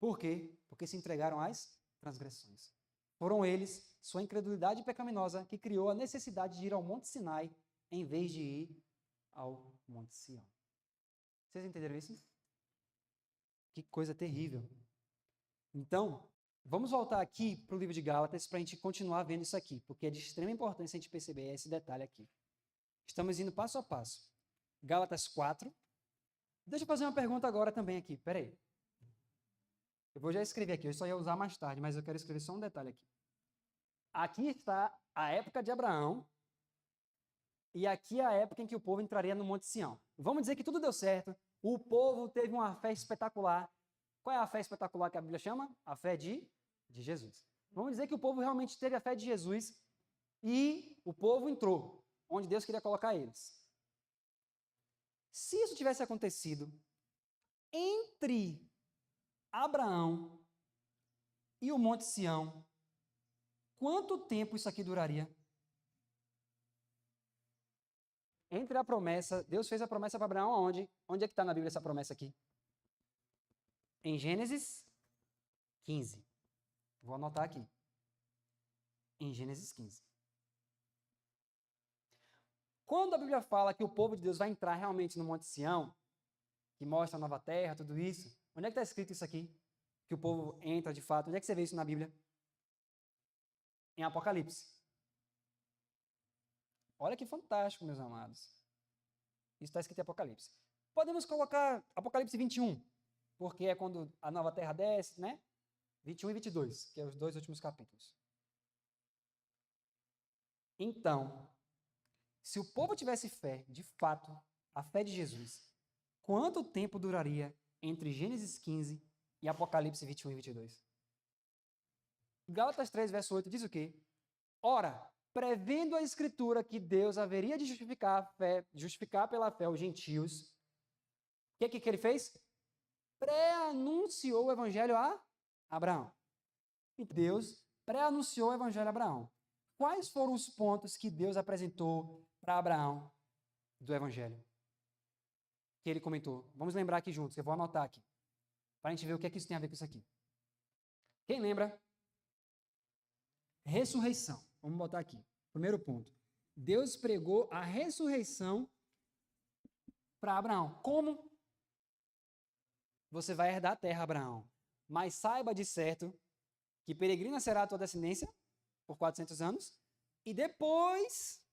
Por quê? Porque se entregaram às transgressões. Foram eles, sua incredulidade pecaminosa, que criou a necessidade de ir ao Monte Sinai, em vez de ir ao Monte Sião. Vocês entenderam isso? Que coisa terrível. Então, vamos voltar aqui para o livro de Gálatas para a gente continuar vendo isso aqui, porque é de extrema importância a gente perceber esse detalhe aqui. Estamos indo passo a passo. Gálatas 4. Deixa eu fazer uma pergunta agora também aqui, peraí. Eu vou já escrever aqui, eu só ia usar mais tarde, mas eu quero escrever só um detalhe aqui. Aqui está a época de Abraão, e aqui é a época em que o povo entraria no Monte Sião. Vamos dizer que tudo deu certo, o povo teve uma fé espetacular. Qual é a fé espetacular que a Bíblia chama? A fé de Jesus. Vamos dizer que o povo realmente teve a fé de Jesus e o povo entrou, onde Deus queria colocar eles. Se isso tivesse acontecido entre Abraão e o Monte Sião, quanto tempo isso aqui duraria? entre a promessa, Deus fez a promessa para Abraão aonde? Onde é que está na Bíblia essa promessa aqui? Em Gênesis 15. Vou anotar aqui. Em Gênesis 15. Quando a Bíblia fala que o povo de Deus vai entrar realmente no Monte Sião, que mostra a nova terra, tudo isso, onde é que está escrito isso aqui? Que o povo entra de fato. Onde é que você vê isso na Bíblia? Em Apocalipse. Olha que fantástico, meus amados. Isso está escrito em Apocalipse. Podemos colocar Apocalipse 21, porque é quando a nova terra desce, né? 21 e 22, que é os 2 últimos capítulos. Então, se o povo tivesse fé, de fato, a fé de Jesus, quanto tempo duraria entre Gênesis 15 e Apocalipse 21 e 22? Gálatas 3, verso 8 diz o quê? Ora, prevendo a Escritura que Deus haveria de justificar pela fé os gentios, o que ele fez? Pré-anunciou o evangelho a Abraão. E Deus pré-anunciou o evangelho a Abraão. Quais foram os pontos que Deus apresentou para Abraão do evangelho? Que ele comentou. Vamos lembrar aqui juntos, eu vou anotar aqui, para a gente ver o que é que isso tem a ver com isso aqui. Quem lembra? Ressurreição. Vamos botar aqui. Primeiro ponto. Deus pregou a ressurreição para Abraão. Como? Você vai herdar a terra, Abraão. Mas saiba de certo que peregrina será a tua descendência por 400 anos. E depois...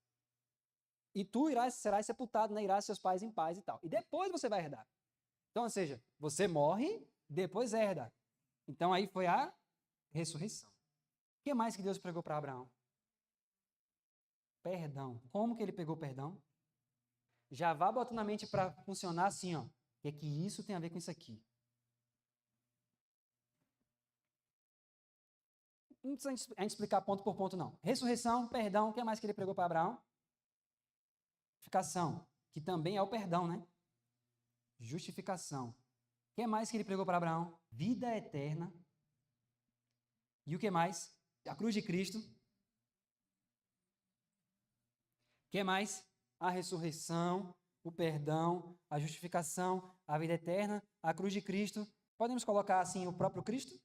E tu serás sepultado, né? Irás seus pais em paz e tal. E depois você vai herdar. Então, ou seja, você morre, depois herda. Então, aí foi a ressurreição. O que mais que Deus pregou para Abraão? Perdão. Como que ele pegou perdão? Já vá botando na mente para funcionar assim, ó. O que é que isso tem a ver com isso aqui? Não precisa a gente explicar ponto por ponto, não. Ressurreição, perdão. O que mais que ele pregou para Abraão? Justificação, que também é o perdão, né? Justificação. O que mais que ele pregou para Abraão? Vida eterna. E o que mais? A cruz de Cristo. O que mais? A ressurreição, o perdão, a justificação, a vida eterna, a cruz de Cristo. Podemos colocar assim o próprio Cristo?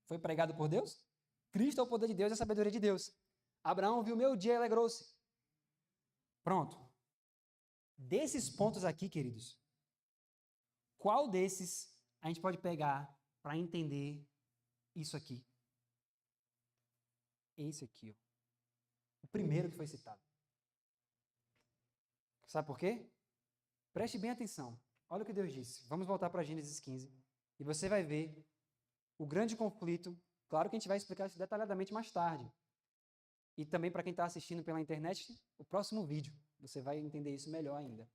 Foi pregado por Deus? Cristo é o poder de Deus e a sabedoria de Deus. Abraão viu meu dia e alegrou-se. Pronto. Desses pontos aqui, queridos, qual desses a gente pode pegar para entender isso aqui? Esse aqui, ó. O primeiro que foi citado. Sabe por quê? Preste bem atenção. Olha o que Deus disse. Vamos voltar para Gênesis 15. E você vai ver o grande conflito. Claro que a gente vai explicar isso detalhadamente mais tarde. E também para quem está assistindo pela internet, o próximo vídeo. Você vai entender isso melhor ainda.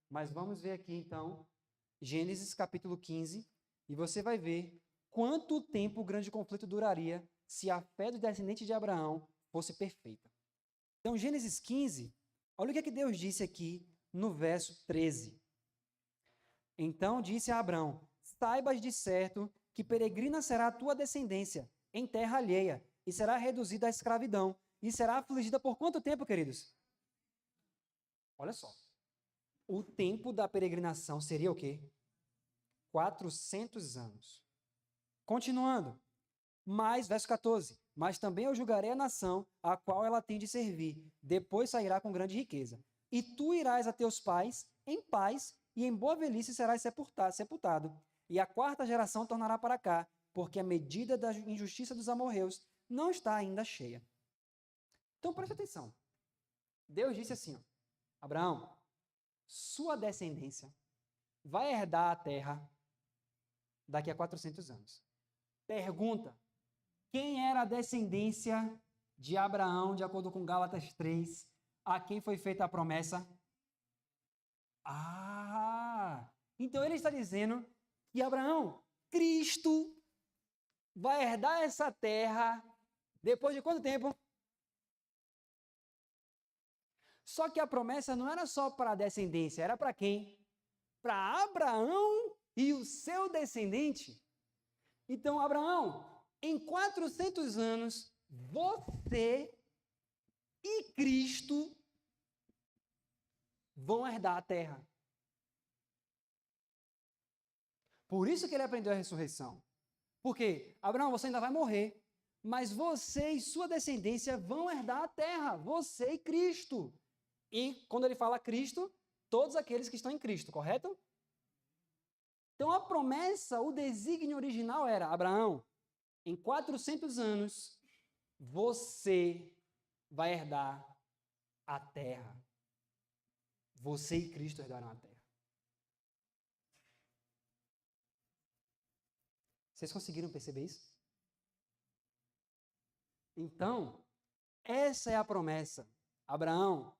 Mas vamos ver aqui, então, Gênesis capítulo 15. E você vai ver quanto tempo o grande conflito duraria se a fé do descendente de Abraão fosse perfeita. Então, Gênesis 15, olha o que é que Deus disse aqui no verso 13. Então disse a Abraão: saibas de certo que peregrina será a tua descendência em terra alheia, e será reduzida à escravidão, e será afligida por quanto tempo, queridos? Olha só. O tempo da peregrinação seria o quê? 400 anos. Continuando. Mas, verso 14, mas também eu julgarei a nação a qual ela tem de servir. Depois sairá com grande riqueza. E tu irás a teus pais em paz, e em boa velhice serás sepultado. E a quarta geração tornará para cá, porque a medida da injustiça dos amorreus não está ainda cheia. Então, preste atenção. Deus disse assim, ó, Abraão, sua descendência vai herdar a terra daqui a 400 anos. Pergunta. Quem era a descendência de Abraão, de acordo com Gálatas 3, a quem foi feita a promessa? Então ele está dizendo que Abraão, Cristo, vai herdar essa terra depois de quanto tempo? Só que a promessa não era só para a descendência, era para quem? Para Abraão e o seu descendente. Então, Abraão, em 400 anos, você e Cristo vão herdar a terra. Por isso que ele aprendeu a ressurreição. Porque, Abraão, você ainda vai morrer, mas você e sua descendência vão herdar a terra, você e Cristo. E quando ele fala Cristo, todos aqueles que estão em Cristo, correto? Então a promessa, o desígnio original era, Abraão, em 400 anos, você vai herdar a terra. Você e Cristo herdarão a terra. Vocês conseguiram perceber isso? Então, essa é a promessa. Abraão,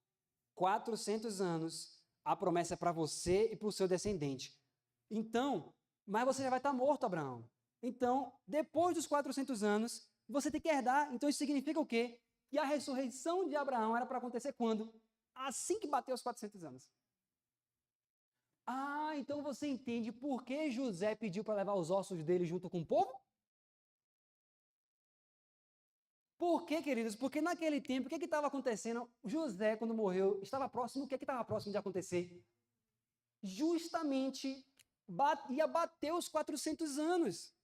400 anos, a promessa é para você e para o seu descendente. Então, mas você já vai estar morto, Abraão. Então, depois dos 400 anos, você tem que herdar. Então, isso significa o quê? Que a ressurreição de Abraão era para acontecer quando? Assim que bateu os 400 anos. Ah, então você entende por que José pediu para levar os ossos dele junto com o povo? Por quê, queridos? Porque naquele tempo, o que estava acontecendo? José, quando morreu, estava próximo, o que estava próximo de acontecer? Justamente ia bater os 400 anos.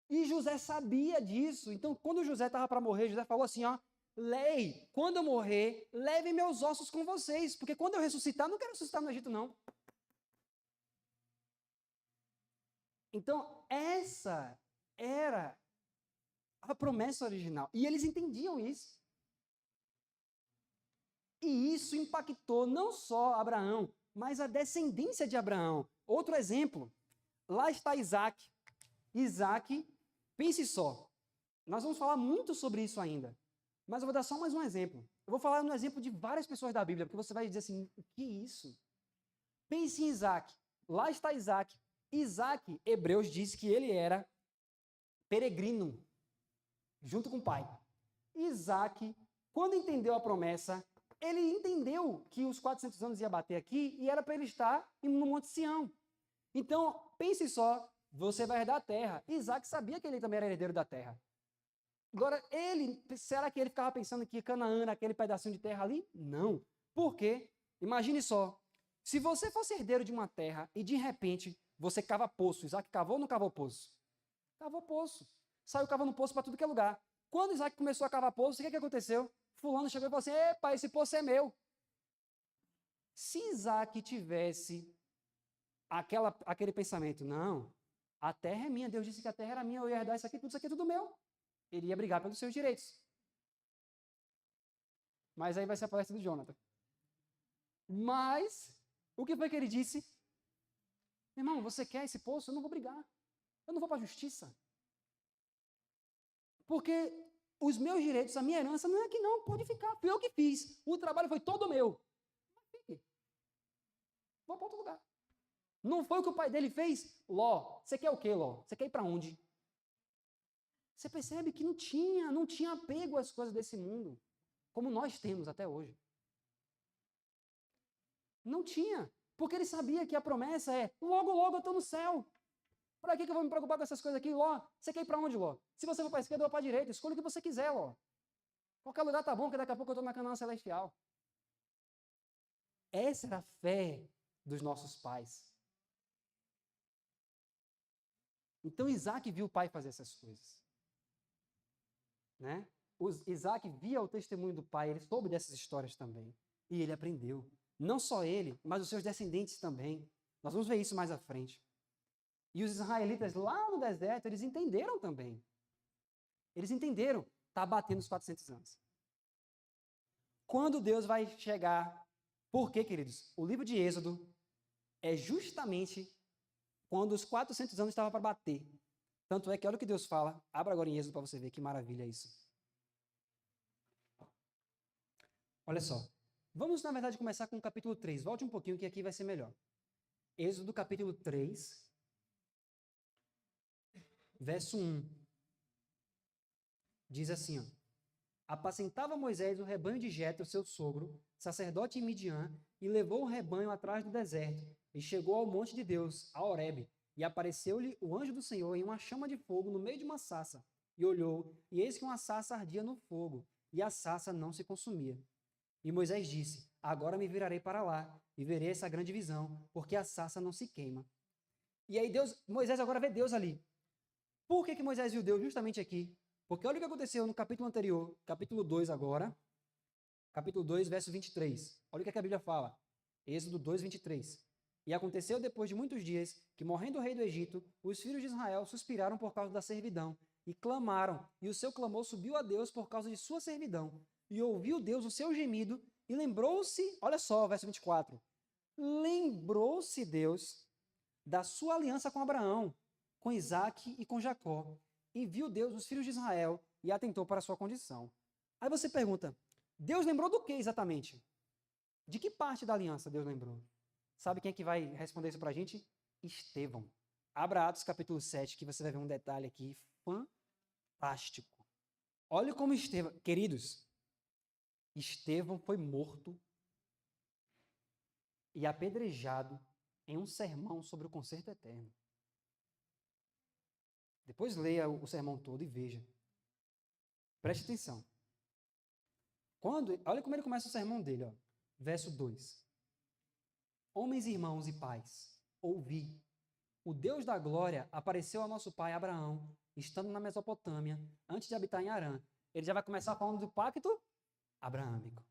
E José sabia disso. Então, quando José estava para morrer, José falou assim, ó, lei, quando eu morrer, levem meus ossos com vocês, porque quando eu ressuscitar, não quero ressuscitar no Egito, não. Então, essa era a promessa original. E eles entendiam isso. E isso impactou não só Abraão, mas a descendência de Abraão. Outro exemplo, lá está Isaac. Isaac, pense só, nós vamos falar muito sobre isso ainda, mas eu vou dar só mais um exemplo. Eu vou falar no exemplo de várias pessoas da Bíblia, porque você vai dizer assim, o que é isso? Pense em Isaac. Lá está Isaac. Isaac, Hebreus diz que ele era peregrino, junto com o pai. Isaac, quando entendeu a promessa, ele entendeu que os 400 anos ia bater aqui e era para ele estar no Monte Sião. Então, pense só, você vai herdar a terra. Isaac sabia que ele também era herdeiro da terra. Agora, será que ele ficava pensando que Canaã era aquele pedacinho de terra ali? Não. Por quê? Imagine só, se você fosse herdeiro de uma terra e de repente você cava poço, Isaac cavou ou não cavou poço? Cavou poço. Saiu cavando poço para tudo que é lugar. Quando Isaac começou a cavar poço, o que aconteceu? Fulano chegou e falou assim, epa, esse poço é meu. Se Isaac tivesse aquele pensamento, não, a terra é minha, Deus disse que a terra era minha, eu ia herdar isso aqui é tudo meu. Ele ia brigar pelos seus direitos. Mas aí vai ser a palestra do Jonathan. Mas, o que foi que ele disse? Irmão, você quer esse poço? Eu não vou brigar. Eu não vou para a justiça. Porque os meus direitos, a minha herança não é aqui não, pode ficar. Fui eu que fiz. O trabalho foi todo meu. Mas fique. Vou para outro lugar. Não foi o que o pai dele fez? Ló, você quer o quê, Ló? Você quer ir para onde? Você percebe que não tinha apego às coisas desse mundo, como nós temos até hoje. Não tinha, porque ele sabia que a promessa é, logo, logo eu estou no céu. Para que eu vou me preocupar com essas coisas aqui, Ló? Você quer ir para onde, Ló? Se você for para a esquerda ou para a direita, escolha o que você quiser, Ló. Qualquer lugar tá bom, que daqui a pouco eu estou na Canaã Celestial. Essa era a fé dos nossos pais. Então Isaac viu o pai fazer essas coisas. Né? Isaac via o testemunho do pai, ele soube dessas histórias também. E ele aprendeu. Não só ele, mas os seus descendentes também. Nós vamos ver isso mais à frente. E os israelitas lá no deserto, eles entenderam também. Eles entenderam. Está batendo os 400 anos. Quando Deus vai chegar... Por quê, queridos? O livro de Êxodo é justamente quando os 400 anos estavam para bater. Tanto é que olha o que Deus fala. Abra agora em Êxodo para você ver que maravilha é isso. Olha só. Vamos, na verdade, começar com o capítulo 3. Volte um pouquinho que aqui vai ser melhor. Êxodo capítulo 3, verso 1. Diz assim, ó. Apacentava Moisés o rebanho de Jetro, seu sogro, sacerdote em Midian, e levou o rebanho atrás do deserto, e chegou ao monte de Deus, a Horebe. E apareceu-lhe o anjo do Senhor em uma chama de fogo no meio de uma sarça. E olhou, e eis que uma sarça ardia no fogo, e a sarça não se consumia. E Moisés disse, agora me virarei para lá e verei essa grande visão, porque a sarça não se queima. E aí Moisés agora vê Deus ali. Por que Moisés viu Deus justamente aqui? Porque olha o que aconteceu no capítulo anterior, capítulo 2 agora, capítulo 2, verso 23. Olha o que a Bíblia fala. Êxodo 2, 23. E aconteceu depois de muitos dias que, morrendo o rei do Egito, os filhos de Israel suspiraram por causa da servidão e clamaram, e o seu clamor subiu a Deus por causa de sua servidão. E ouviu Deus o seu gemido e lembrou-se, olha só, verso 24. Lembrou-se Deus da sua aliança com Abraão, com Isaque e com Jacó. E viu Deus os filhos de Israel e atentou para a sua condição. Aí você pergunta, Deus lembrou do que exatamente? De que parte da aliança Deus lembrou? Sabe quem é que vai responder isso para a gente? Estevão. Abra Atos capítulo 7, que você vai ver um detalhe aqui fantástico. Olha como Estevão... Queridos, Estevão foi morto e apedrejado em um sermão sobre o conserto eterno. Depois leia o sermão todo e veja. Preste atenção. Olha como ele começa o sermão dele, ó. Verso 2. Homens, irmãos e pais, ouvi. O Deus da glória apareceu a nosso pai Abraão, estando na Mesopotâmia, antes de habitar em Harã. Ele já vai começar falando do pacto abraâmico.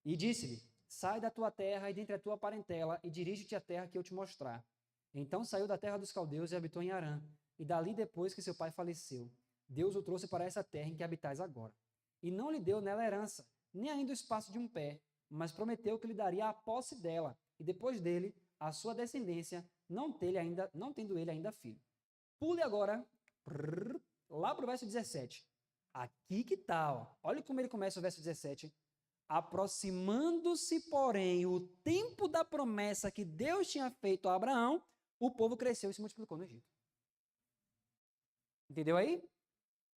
E disse-lhe, sai da tua terra e dentre a tua parentela e dirige-te à terra que eu te mostrar. Então saiu da terra dos caldeus e habitou em Harã. E dali depois que seu pai faleceu, Deus o trouxe para essa terra em que habitais agora. E não lhe deu nela herança, nem ainda o espaço de um pé, mas prometeu que lhe daria a posse dela, e depois dele, a sua descendência, não tendo ele ainda filho. Pule agora lá para o verso 17. Aqui que tá, ó. Olha como ele começa o verso 17. Aproximando-se, porém, o tempo da promessa que Deus tinha feito a Abraão, o povo cresceu e se multiplicou no Egito. Entendeu aí?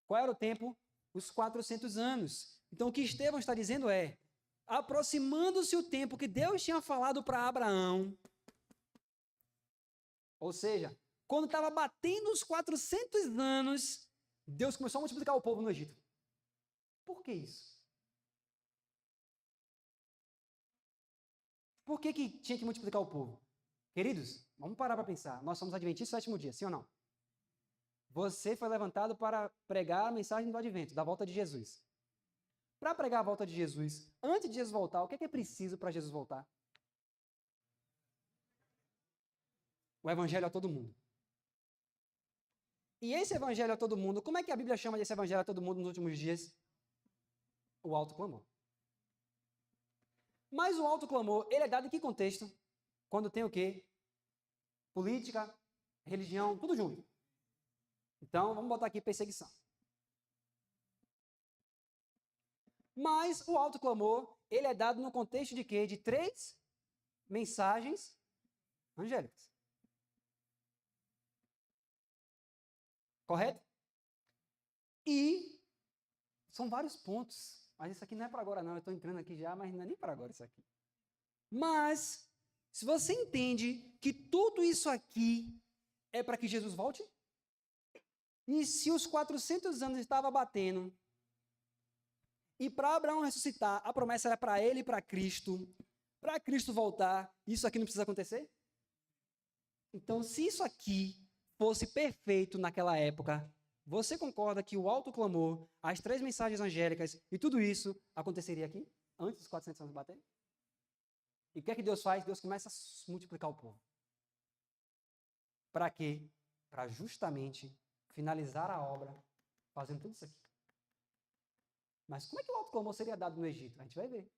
Qual era o tempo? Os 400 anos. Então, o que Estevão está dizendo é, aproximando-se o tempo que Deus tinha falado para Abraão, ou seja, quando estava batendo os 400 anos, Deus começou a multiplicar o povo no Egito. Por que isso? Por que tinha que multiplicar o povo? Queridos, vamos parar para pensar. Nós somos adventistas do sétimo dia, sim ou não? Você foi levantado para pregar a mensagem do advento, da volta de Jesus. Para pregar a volta de Jesus, antes de Jesus voltar, o que é preciso para Jesus voltar? O evangelho a todo mundo. E esse evangelho a todo mundo, como é que a Bíblia chama desse evangelho a todo mundo nos últimos dias? O alto clamor. Mas o alto clamor, ele é dado em que contexto? Quando tem o quê? Política, religião, tudo junto. Então, vamos botar aqui perseguição. Mas o alto clamor, ele é dado no contexto de quê? De 3 mensagens angélicas. Correto? E são vários pontos. Mas isso aqui não é para agora não, eu estou entrando aqui já, mas não é nem para agora isso aqui. Mas, se você entende que tudo isso aqui é para que Jesus volte, e se os 400 anos estava batendo, e para Abraão ressuscitar, a promessa era para ele e para Cristo voltar, isso aqui não precisa acontecer? Então, se isso aqui fosse perfeito naquela época, você concorda que o alto clamor, as 3 mensagens angélicas e tudo isso aconteceria aqui, antes dos 400 anos baterem? E o que é que Deus faz? Deus começa a multiplicar o povo. Para quê? Para justamente finalizar a obra fazendo tudo isso aqui. Mas como é que o alto clamor seria dado no Egito? A gente vai ver.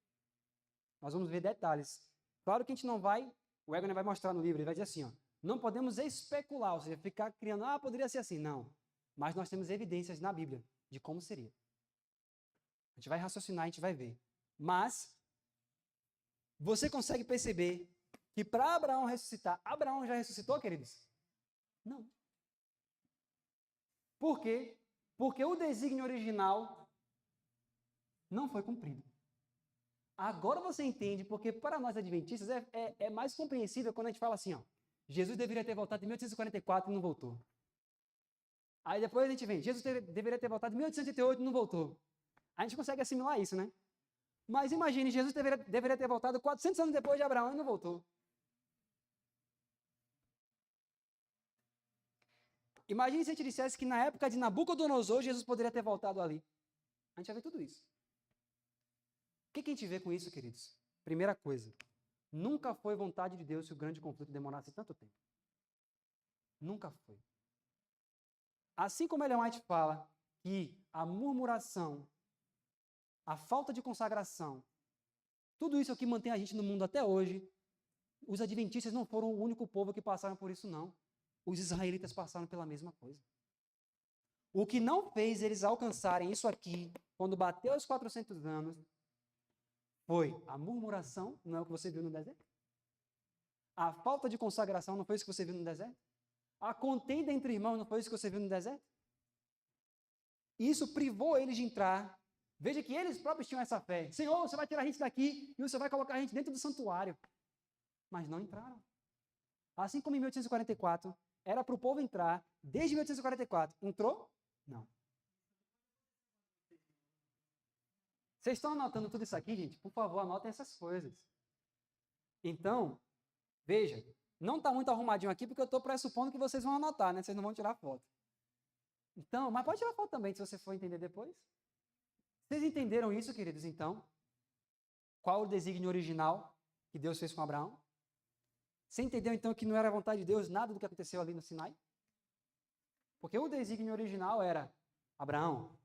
Nós vamos ver detalhes. Claro que a gente não vai, o Egon vai mostrar no livro, ele vai dizer assim, ó, não podemos especular, ou seja, ficar criando, poderia ser assim. Não. Mas nós temos evidências na Bíblia de como seria. A gente vai raciocinar, a gente vai ver. Mas, você consegue perceber que para Abraão ressuscitar, Abraão já ressuscitou, queridos? Não. Por quê? Porque o desígnio original não foi cumprido. Agora você entende, porque para nós adventistas é mais compreensível quando a gente fala assim, ó, Jesus deveria ter voltado em 1844 e não voltou. Aí depois a gente vem, Jesus deveria ter voltado em 1888 e não voltou. A gente consegue assimilar isso, né? Mas imagine, Jesus deveria ter voltado 400 anos depois de Abraão e não voltou. Imagine se a gente dissesse que na época de Nabucodonosor, Jesus poderia ter voltado ali. A gente vai ver tudo isso. O que a gente vê com isso, queridos? Primeira coisa, nunca foi vontade de Deus que o grande conflito demorasse tanto tempo. Nunca foi. Assim como Ellen White fala que a murmuração, a falta de consagração, tudo isso é o que mantém a gente no mundo até hoje, os adventistas não foram o único povo que passaram por isso, não. Os israelitas passaram pela mesma coisa. O que não fez eles alcançarem isso aqui, quando bateu os 400 anos, foi a murmuração, não é o que você viu no deserto? A falta de consagração não foi isso que você viu no deserto? A contenda entre irmãos não foi isso que você viu no deserto? Isso privou eles de entrar. Veja que eles próprios tinham essa fé. Senhor, você vai tirar a gente daqui e você vai colocar a gente dentro do santuário. Mas não entraram. Assim como em 1844, era para o povo entrar, desde 1844. Entrou? Não. Vocês estão anotando tudo isso aqui, gente? Por favor, anotem essas coisas. Então, veja, não está muito arrumadinho aqui porque eu estou pressupondo que vocês vão anotar, né? Vocês não vão tirar foto. Então, mas pode tirar foto também, se você for entender depois. Vocês entenderam isso, queridos, então? Qual o desígnio original que Deus fez com Abraão? Você entendeu, então, que não era a vontade de Deus nada do que aconteceu ali no Sinai? Porque o desígnio original era, Abraão,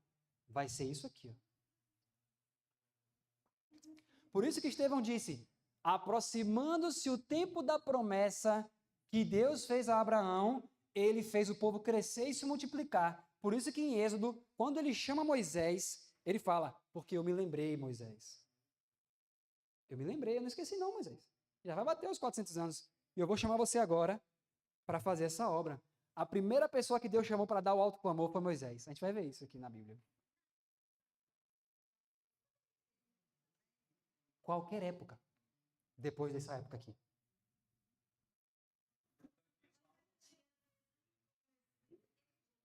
vai ser isso aqui. Ó. Por isso que Estevão disse, aproximando-se o tempo da promessa que Deus fez a Abraão, ele fez o povo crescer e se multiplicar. Por isso que em Êxodo, quando ele chama Moisés, ele fala, porque eu me lembrei, Moisés. Eu me lembrei, eu não esqueci não, Moisés. Já vai bater os 400 anos. E eu vou chamar você agora para fazer essa obra. A primeira pessoa que Deus chamou para dar o alto clamor foi Moisés. A gente vai ver isso aqui na Bíblia. Qualquer época, depois dessa época aqui.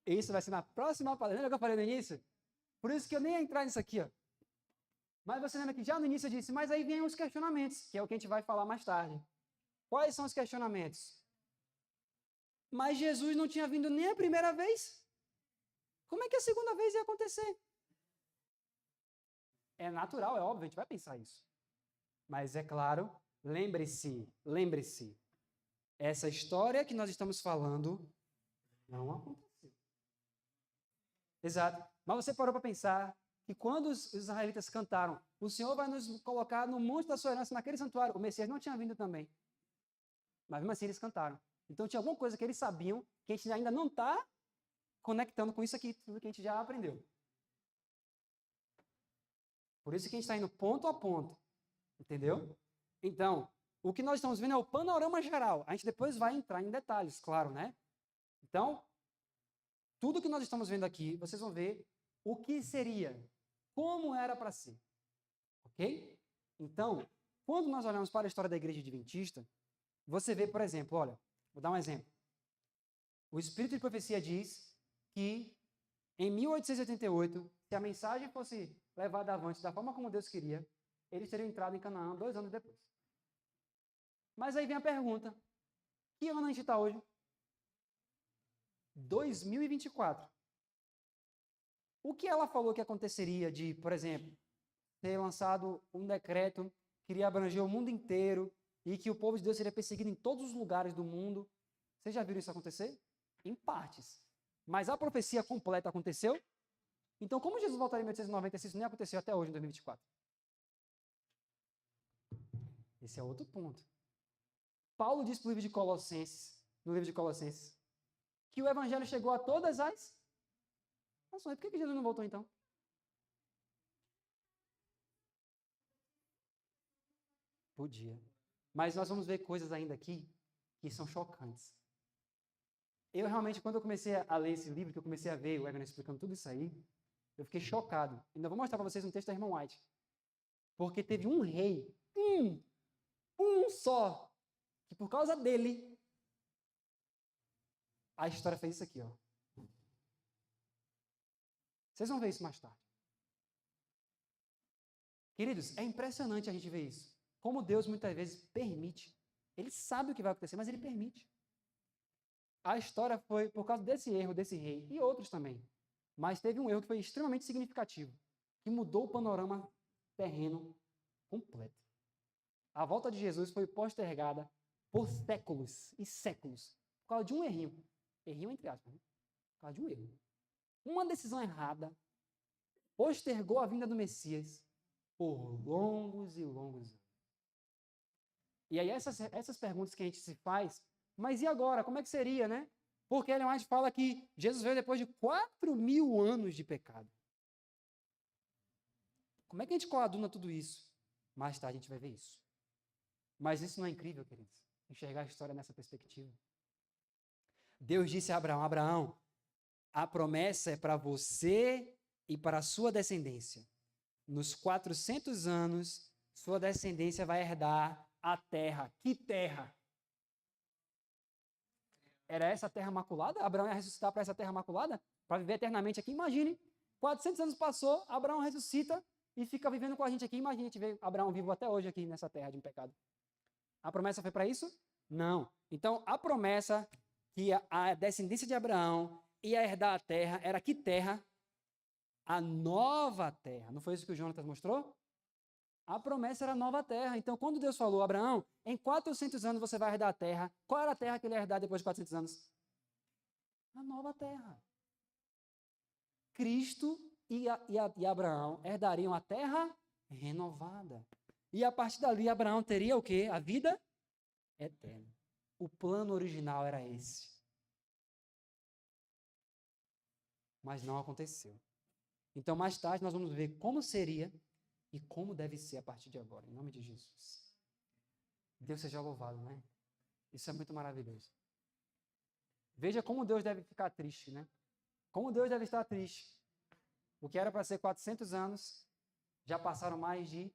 Isso vai ser na próxima palestra. Lembra que eu falei no início? Por isso que eu nem ia entrar nisso aqui, ó. Mas você lembra que já no início eu disse, mas aí vem os questionamentos, que é o que a gente vai falar mais tarde. Quais são os questionamentos? Mas Jesus não tinha vindo nem a primeira vez? Como é que a segunda vez ia acontecer? É natural, é óbvio, a gente vai pensar isso. Mas é claro, lembre-se, essa história que nós estamos falando não aconteceu. Exato. Mas você parou para pensar que quando os israelitas cantaram, o Senhor vai nos colocar no monte da sua herança, naquele santuário, o Messias não tinha vindo também. Mas mesmo assim eles cantaram. Então tinha alguma coisa que eles sabiam que a gente ainda não está conectando com isso aqui, tudo que a gente já aprendeu. Por isso que a gente está indo ponto a ponto. Entendeu? Então, o que nós estamos vendo é o panorama geral. A gente depois vai entrar em detalhes, claro, né? Então, tudo que nós estamos vendo aqui, vocês vão ver o que seria, como era para ser. Ok? Então, quando nós olhamos para a história da igreja adventista, você vê, por exemplo, olha, vou dar um exemplo. O Espírito de Profecia diz que em 1888, se a mensagem fosse levada avante da forma como Deus queria, eles teriam entrado em Canaã 2 anos depois. Mas aí vem a pergunta, que ano a gente está hoje? 2024. O que ela falou que aconteceria de, por exemplo, ter lançado um decreto que iria abranger o mundo inteiro e que o povo de Deus seria perseguido em todos os lugares do mundo? Vocês já viram isso acontecer? Em partes. Mas a profecia completa aconteceu? Então, como Jesus voltaria em 1890 se isso nem aconteceu até hoje, em 2024? Esse é outro ponto. Paulo diz no livro de Colossenses, que o evangelho chegou a todas as nações. Por que Jesus não voltou então? Podia. Mas nós vamos ver coisas ainda aqui que são chocantes. Eu realmente, quando eu comecei a ler esse livro, que eu comecei a ver o Evan explicando tudo isso aí, eu fiquei chocado. Ainda vou mostrar para vocês um texto da irmã White. Porque teve um rei, um só, que por causa dele, a história fez isso aqui, ó. Vocês vão ver isso mais tarde. Queridos, é impressionante a gente ver isso. Como Deus muitas vezes permite. Ele sabe o que vai acontecer, mas ele permite. A história foi por causa desse erro desse rei e outros também. Mas teve um erro que foi extremamente significativo, que mudou o panorama terreno completo. A volta de Jesus foi postergada por séculos e séculos, por causa de um errinho. Errinho entre aspas, né? Por causa de um erro. Uma decisão errada postergou a vinda do Messias por longos e longos anos. E aí essas perguntas que a gente se faz, mas e agora? Como é que seria, né? Porque Ellen White fala que Jesus veio depois de 4.000 anos de pecado. Como é que a gente coaduna tudo isso? Mais tarde a gente vai ver isso. Mas isso não é incrível, queridos? Enxergar a história nessa perspectiva. Deus disse a Abraão, Abraão, a promessa é para você e para a sua descendência. Nos 400 anos, sua descendência vai herdar a terra. Que terra? Era essa terra maculada? Abraão ia ressuscitar para essa terra maculada? Para viver eternamente aqui? Imagine. 400 anos passou, Abraão ressuscita e fica vivendo com a gente aqui. Imagine a gente ver Abraão vivo até hoje aqui nessa terra de pecado. A promessa foi para isso? Não. Então, a promessa que a descendência de Abraão ia herdar a terra era que terra? A nova terra. Não foi isso que o Jonatas mostrou? A promessa era a nova terra. Então, quando Deus falou, Abraão, em 400 anos você vai herdar a terra, qual era a terra que ele ia herdar depois de 400 anos? A nova terra. Cristo e Abraão herdariam a terra renovada. E a partir dali, Abraão teria o quê? A vida eterna. O plano original era esse. Mas não aconteceu. Então, mais tarde, nós vamos ver como seria e como deve ser a partir de agora, em nome de Jesus. Deus seja louvado, né? Isso é muito maravilhoso. Veja como Deus deve ficar triste, né? Como Deus deve estar triste. O que era para ser 400 anos, já passaram mais de